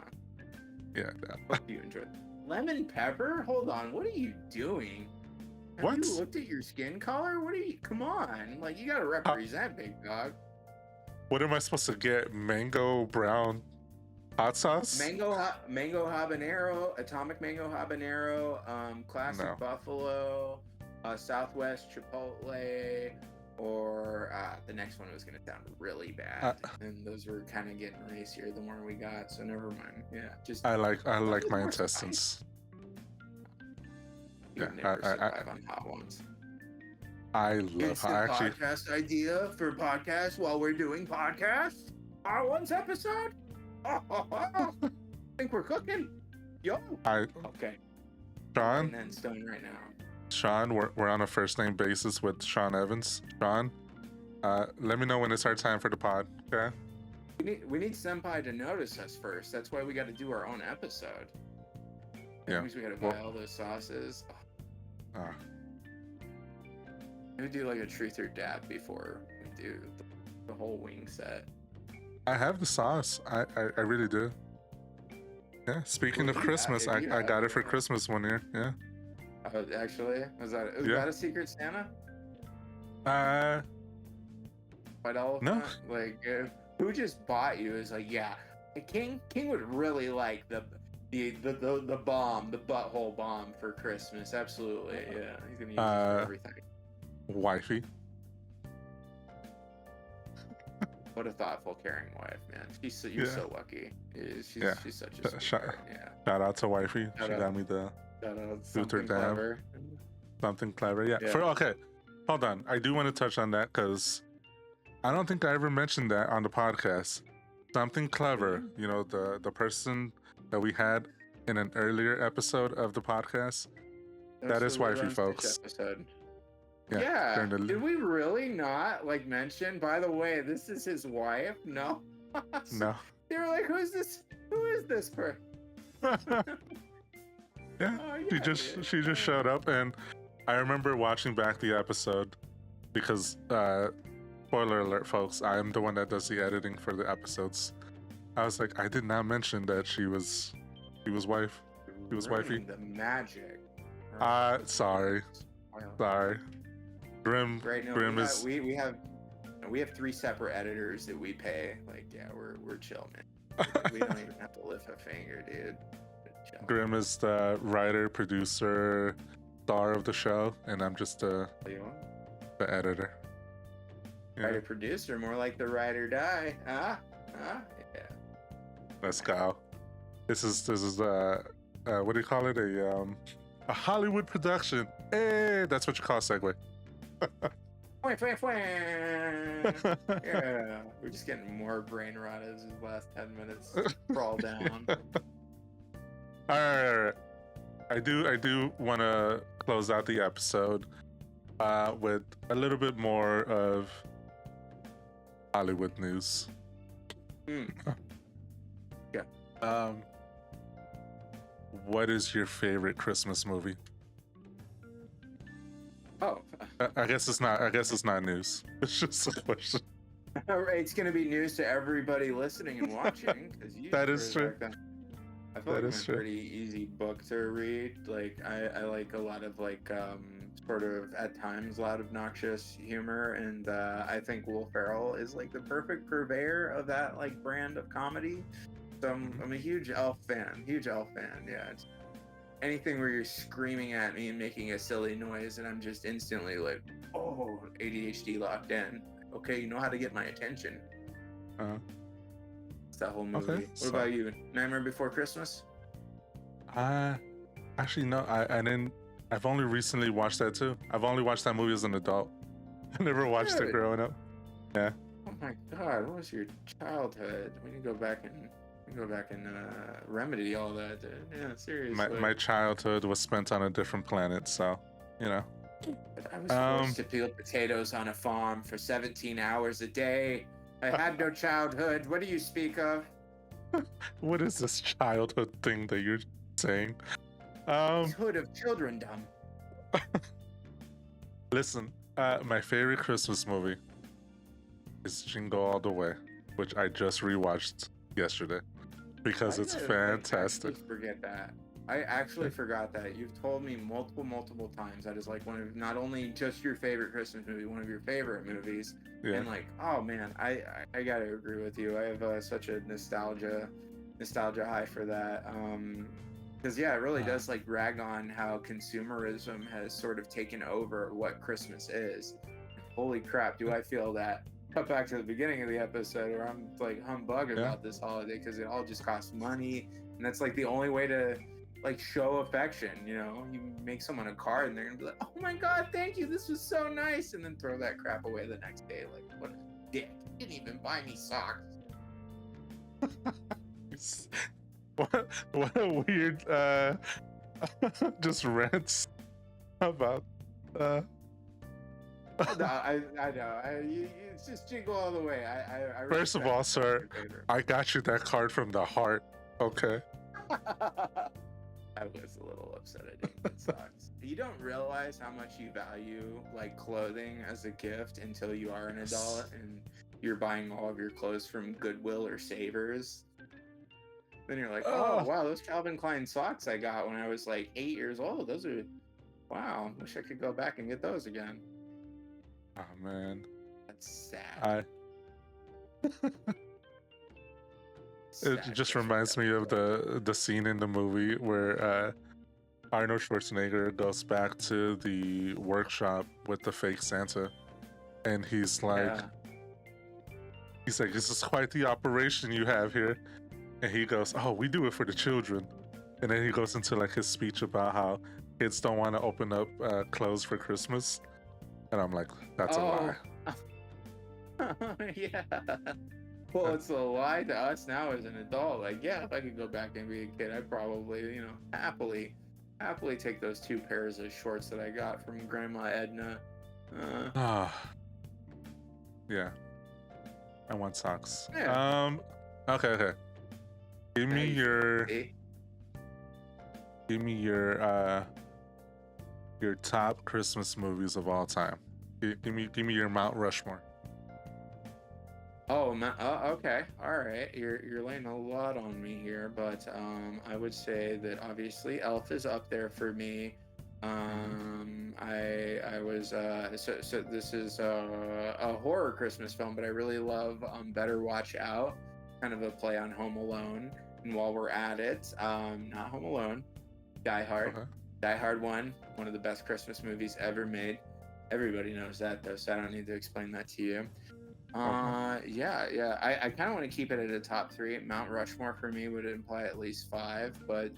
Yeah. No. Hope you enjoyed. Lemon pepper? Hold on. What are you doing? Have What? you looked at your skin color? What are you? Come on. Like you gotta represent, big dog. What am I supposed to get? Mango brown hot sauce? Mango habanero, atomic mango habanero, classic No. buffalo, Southwest chipotle, or the next one was gonna sound really bad, and those were kind of getting racier the more we got. So never mind. Yeah, just I like my more spice. intestines. you yeah, never I- survive on hot ones. I love. Instant I actually. podcast idea for podcast while we're doing podcasts. Hot ones episode. I think we're cooking. Yo. I Okay. Sean. And then stone right now. Sean, we're on a first name basis with Sean Evans. Sean, let me know when it's our time for the pod. Okay. We need Senpai to notice us first. That's why we got to do our own episode. That Yeah. means we got to Well- buy all those sauces. Uh, We do like a truth or dab before we do the whole wing set. I have the sauce. I really do. Yeah. Speaking of Well, Christmas, I yeah, got it for yeah. Christmas one year. Yeah. Actually, was Yeah. that a Secret Santa? White elephant? No. Like, who just bought you? Is like, yeah, King would really like the bomb, the butthole bomb for Christmas. Absolutely, yeah. He's gonna use it for everything. Wifey. What a thoughtful, caring wife, man. You're Yeah. so lucky. She's Yeah. such Sh- a sh- sweetheart. Yeah. Shout out to wifey. Shout She out. got me the Shout out Luther something Dam. clever. something clever. Yeah. Yeah. Okay. Hold on. I do want to touch on that because I don't think I ever mentioned that on the podcast. Something clever. Mhm. You know, the person that we had in an earlier episode of the podcast. That is That's the wifey, Run Stitch folks. Episode. Yeah, Yeah. during the- Did we really not like mention? By the way, this is his wife. No. No. They were like, "Who's this? Who is this person?" Yeah. Oh, She yeah, just dude. she just showed up, and I remember watching back the episode because spoiler alert, folks, I am the one that does the editing for the episodes. I was like, I did not mention that she was wife. He was wifey. Ruining the magic. Sorry. Sorry. Grim Right now, Grim is we have 3 separate editors that we pay. Like, yeah, we're chill, man. We don't even have to lift a finger, dude. We're chill. Grim is the writer, producer, star of the show, and I'm just the You want? editor. Yeah, Writer producer, more like the ride or die. Huh? Yeah. let's go. This is what do you call it? A Hollywood production. Hey, that's what you call a segue. Fwah, fwah, fwah. Yeah, we're just getting more brain rot as these last 10 minutes crawl down. All right. I do want to close out the episode with a little bit more of Hollywood news. Hmm. Yeah. What is your favorite Christmas movie? Oh, I guess it's not. I guess it's not news. It's just a question. it's gonna be news to everybody listening and watching because you. That is true. I feel That like is I'm a true. pretty easy book to read. Like I like a lot of like sort of at times a lot of obnoxious humor, and I think Will Ferrell is like the perfect purveyor of that like brand of comedy. So I'm a huge Elf fan. Yeah. It's anything where you're screaming at me and making a silly noise, and I'm just instantly like, oh, ADHD locked in. Okay, you know how to get my attention. Uh, It's that whole movie. Okay, What so- about you? Nightmare Before Christmas? actually no. I didn't. I've only recently watched that too. I've only watched that movie as an adult. I never watched it Good. growing up. Oh my God, what was your childhood? We can go back and remedy all that. Dude. Yeah, seriously. My childhood was spent on a different planet, so you know. I was forced to peel potatoes on a farm for 17 hours a day. I had no childhood. What do you speak of? What is this childhood thing that you're saying? Hood of childrendom. Listen, my favorite Christmas movie is Jingle All the Way, which I just rewatched yesterday because it's fantastic. I forget that. I actually forgot that. You've told me multiple times that is like one of not only just your favorite Christmas movie, one of your favorite movies. Yeah. And like, oh man, I gotta agree with you. I have such a nostalgia high for that. Because yeah, it really does like rag on how consumerism has sort of taken over what Christmas is. Holy crap, do I feel that? Cut back to the beginning of the episode where I'm like humbug about this holiday because it all just costs money, and that's like the only way to like show affection. You know, you make someone a card and they're gonna be like, "Oh my God, thank you, this was so nice," and then throw that crap away the next day. Like, what a dick! You didn't even buy me socks. What a weird just rants How about No, I know. It's just jingle all the way. I first of respect all, that's sir, your favorite. I got you that card from the heart. Okay. I was a little upset I didn't get socks. You don't realize how much you value like clothing as a gift until you are an adult and you're buying all of your clothes from Goodwill or Savers. Then you're like, oh Oh, wow, those Calvin Klein socks I got when I was like 8 years old. Those are wow. Wish I could go back and get those again. oh man. That's sad. I It Sad just Christmas reminds me of episode. the scene in the movie where Arnold Schwarzenegger goes back to the workshop with the fake Santa, and he's like, Yeah. "This is quite the operation you have here," and he goes, "Oh, we do it for the children," and then he goes into like his speech about how kids don't want to open up clothes for Christmas, and I'm like, "That's a Oh. lie." Yeah. Well, it's a lie to us now as an adult. Like, yeah, if I could go back and be a kid, I'd probably, happily take those 2 pairs of shorts that I got from Grandma Edna. Ah, yeah. I want socks. Yeah. Okay. Give me Nice. your See? Give me your top Christmas movies of all time. Give me your Mount Rushmore. Oh, okay, all right. You're laying a lot on me here, but I would say that obviously Elf is up there for me. I was so this is a horror Christmas film, but I really love Better Watch Out, kind of a play on Home Alone. And while we're at it, not Home Alone, Die Hard. Okay. Die Hard 1, one of the best Christmas movies ever made. Everybody knows that though, so I don't need to explain that to you. Yeah. I kind of want to keep it at a top 3. Mount Rushmore for me would imply at least 5, but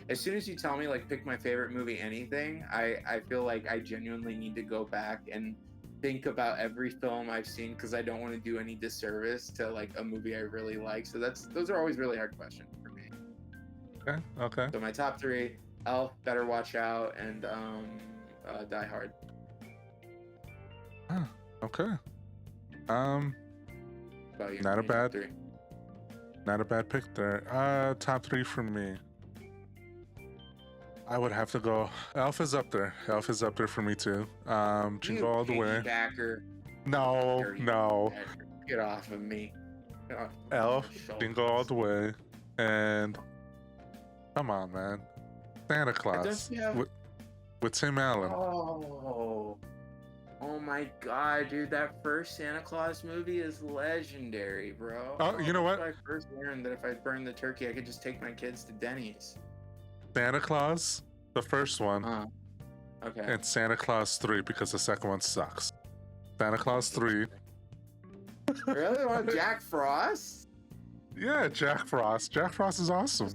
as soon as you tell me like pick my favorite movie, anything, I feel like I genuinely need to go back and think about every film I've seen because I don't want to do any disservice to like a movie I really like. So those are always really hard questions for me. Okay. So my top 3: Elf, Better Watch Out, and Die Hard. Okay. About you? Not a Your top bad 3. not a bad pick there. Top 3 for me. I would have to go. Elf is up there. Elf is up there for me too. Jingle All the Way. Piggybacker. No, Dirty no. piggybacker. Get off of me. Get off of Elf, my shoulders. Jingle All the Way, and come on, man, Santa Don't Claus you have- with Tim Allen. Oh my god, dude! That first Santa Claus movie is legendary, bro. Oh, you know that's what? when I first learned that if I burned the turkey, I could just take my kids to Denny's. Santa Claus, the first one, Okay. and Santa Claus 3 because the second one sucks. Santa Claus 3. Really? Want Jack Frost? Yeah, Jack Frost. Jack Frost is awesome.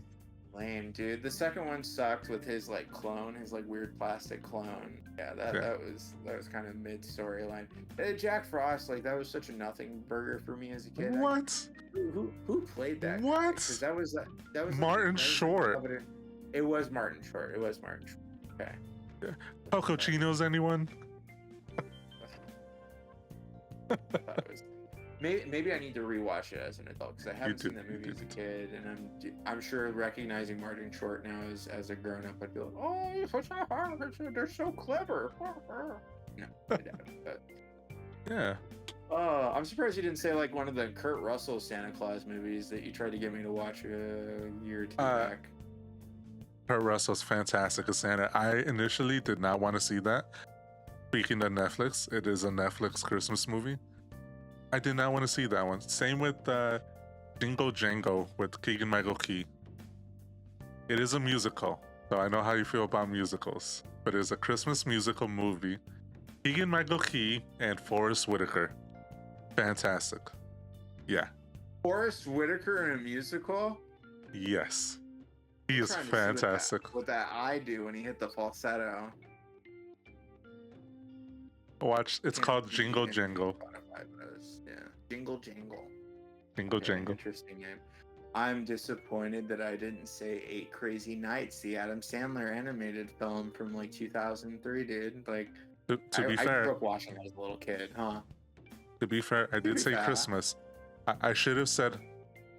Lame, dude. The second one sucked with his like clone, his like weird plastic clone. Yeah, that was kind of mid storyline. Jack Frost, like that was such a nothing burger for me as a kid. What? Who played that? What? Because that was Martin Short. It was Martin Short. It was Martin Short. Okay. Coco Chinos, anyone? That was- Maybe I need to rewatch it as an adult because I haven't seen that movie as a kid, and I'm sure recognizing Martin Short now as a grown up, I'd be like, oh, they're so clever. No, I doubt it. But, Yeah. I'm surprised you didn't say like one of the Kurt Russell Santa Claus movies that you tried to get me to watch a year or two back. Kurt Russell's fantastic as Santa. I initially did not want to see that. Speaking of Netflix, it is a Netflix Christmas movie. I did not want to see that one. Same with Jingle Jango with Keegan Michael Key. It is a musical, so I know how you feel about musicals, but it's a Christmas musical movie. Keegan Michael Key and Forrest Whitaker. Fantastic. Yeah. Forrest Whitaker in a musical? Yes. He is Trying to see fantastic. what that eye do when he hit the falsetto. Watch, it's called Jingle Jangle. Yeah, Jingle Jangle. Jingle Yeah, Jangle. Interesting name. I'm disappointed that I didn't say Eight Crazy Nights, the Adam Sandler animated film from like 2003, dude. Like, To be I grew fair, up watching that as a little kid, huh? I To did be say fair, Christmas. I should have said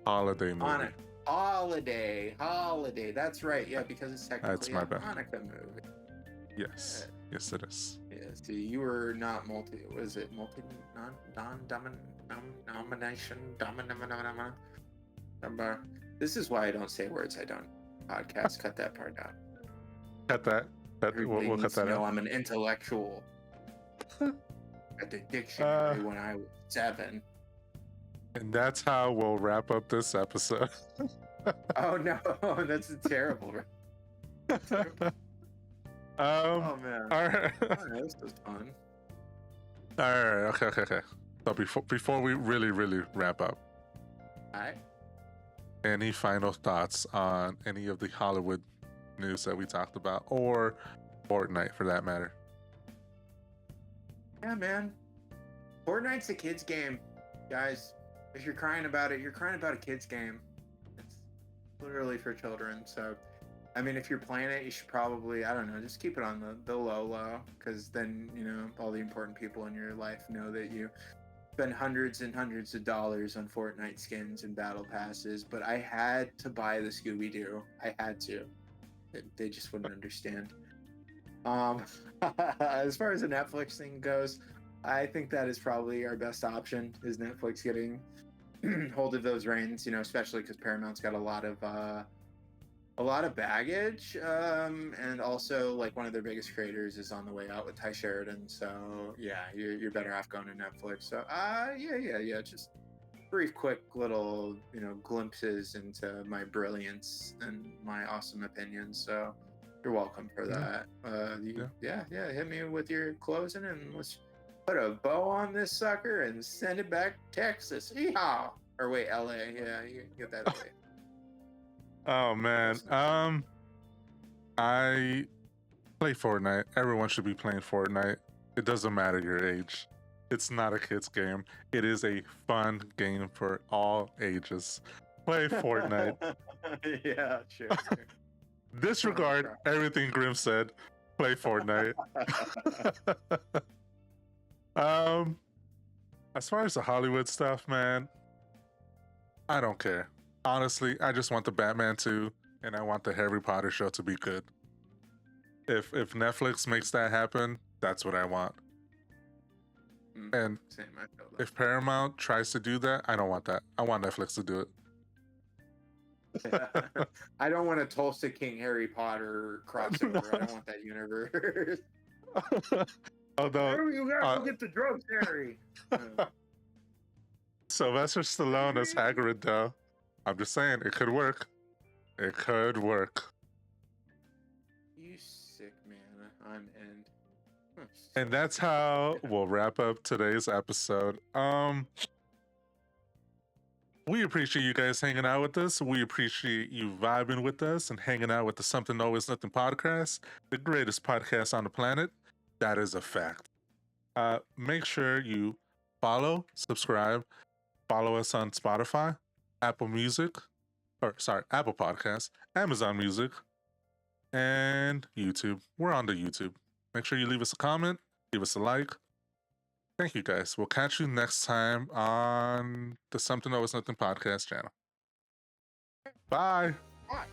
holiday on movie. a holiday. That's right. Yeah, because it's That's technically my a bad. Hanukkah movie. Yes, yes, it is. Yeah. See, you were not multi. Was it multi nomination? This is why I don't say words I don't. Podcast. Cut that part out. Cut that. Everybody We'll cut needs to that know out. I'm an intellectual. At the dictionary when I was 7. And that's how we'll wrap up this episode. Oh no, that's terrible. Oh man. All right. Oh, this was fun. All right. Okay. So before we really wrap up, All right. any final thoughts on any of the Hollywood news that we talked about, or Fortnite for that matter? Yeah, man. Fortnite's a kid's game, guys. If you're crying about it, you're crying about a kid's game. It's literally for children. So, I mean, if you're playing it, you should probably, I don't know, just keep it on the low, because then, you know, all the important people in your life know that you spend hundreds and hundreds of dollars on Fortnite skins and battle passes. But I had to buy the Scooby-Doo. I had to. They just wouldn't understand. As far as the Netflix thing goes, I think that is probably our best option, is Netflix getting hold of those reins, you know, especially because Paramount's got a lot of baggage, and also like one of their biggest creators is on the way out with Ty Sheridan. So yeah, you're better off going to Netflix. So yeah, just brief, quick little, you know, glimpses into my brilliance and my awesome opinions. So you're welcome for that. Yeah, hit me with your closing and let's put a bow on this sucker and send it back to Texas. Yeehaw! Or wait, LA. Yeah, you get that LA. Oh man. I play Fortnite. Everyone should be playing Fortnite. It doesn't matter your age. It's not a kid's game. It is a fun game for all ages. Play Fortnite. Yeah, sure. Disregard everything Grim said. Play Fortnite. As far as the Hollywood stuff, man, I don't care. Honestly, I just want the Batman 2 and I want the Harry Potter show to be good. If Netflix makes that happen, that's what I want. And Same, I feel that. if Paramount tries to do that, I don't want that. I want Netflix to do it. I don't want a Tulsa King Harry Potter crossover. I don't want that universe. Although You gotta go get the drugs, Harry. Sylvester Stallone as Hagrid, though. I'm just saying, it could work. It could work. You sick man. I'm end. And that's how we'll wrap up today's episode. We appreciate you guys hanging out with us. We appreciate you vibing with us and hanging out with the Something Always Nothing podcast, the greatest podcast on the planet. That is a fact. Make sure you follow, subscribe, follow us on Spotify, Apple Podcasts, Amazon Music, and YouTube. We're on the YouTube. Make sure you leave us a comment, give us a like. Thank you guys. We'll catch you next time on the Something Always Nothing podcast channel. Bye. Bye.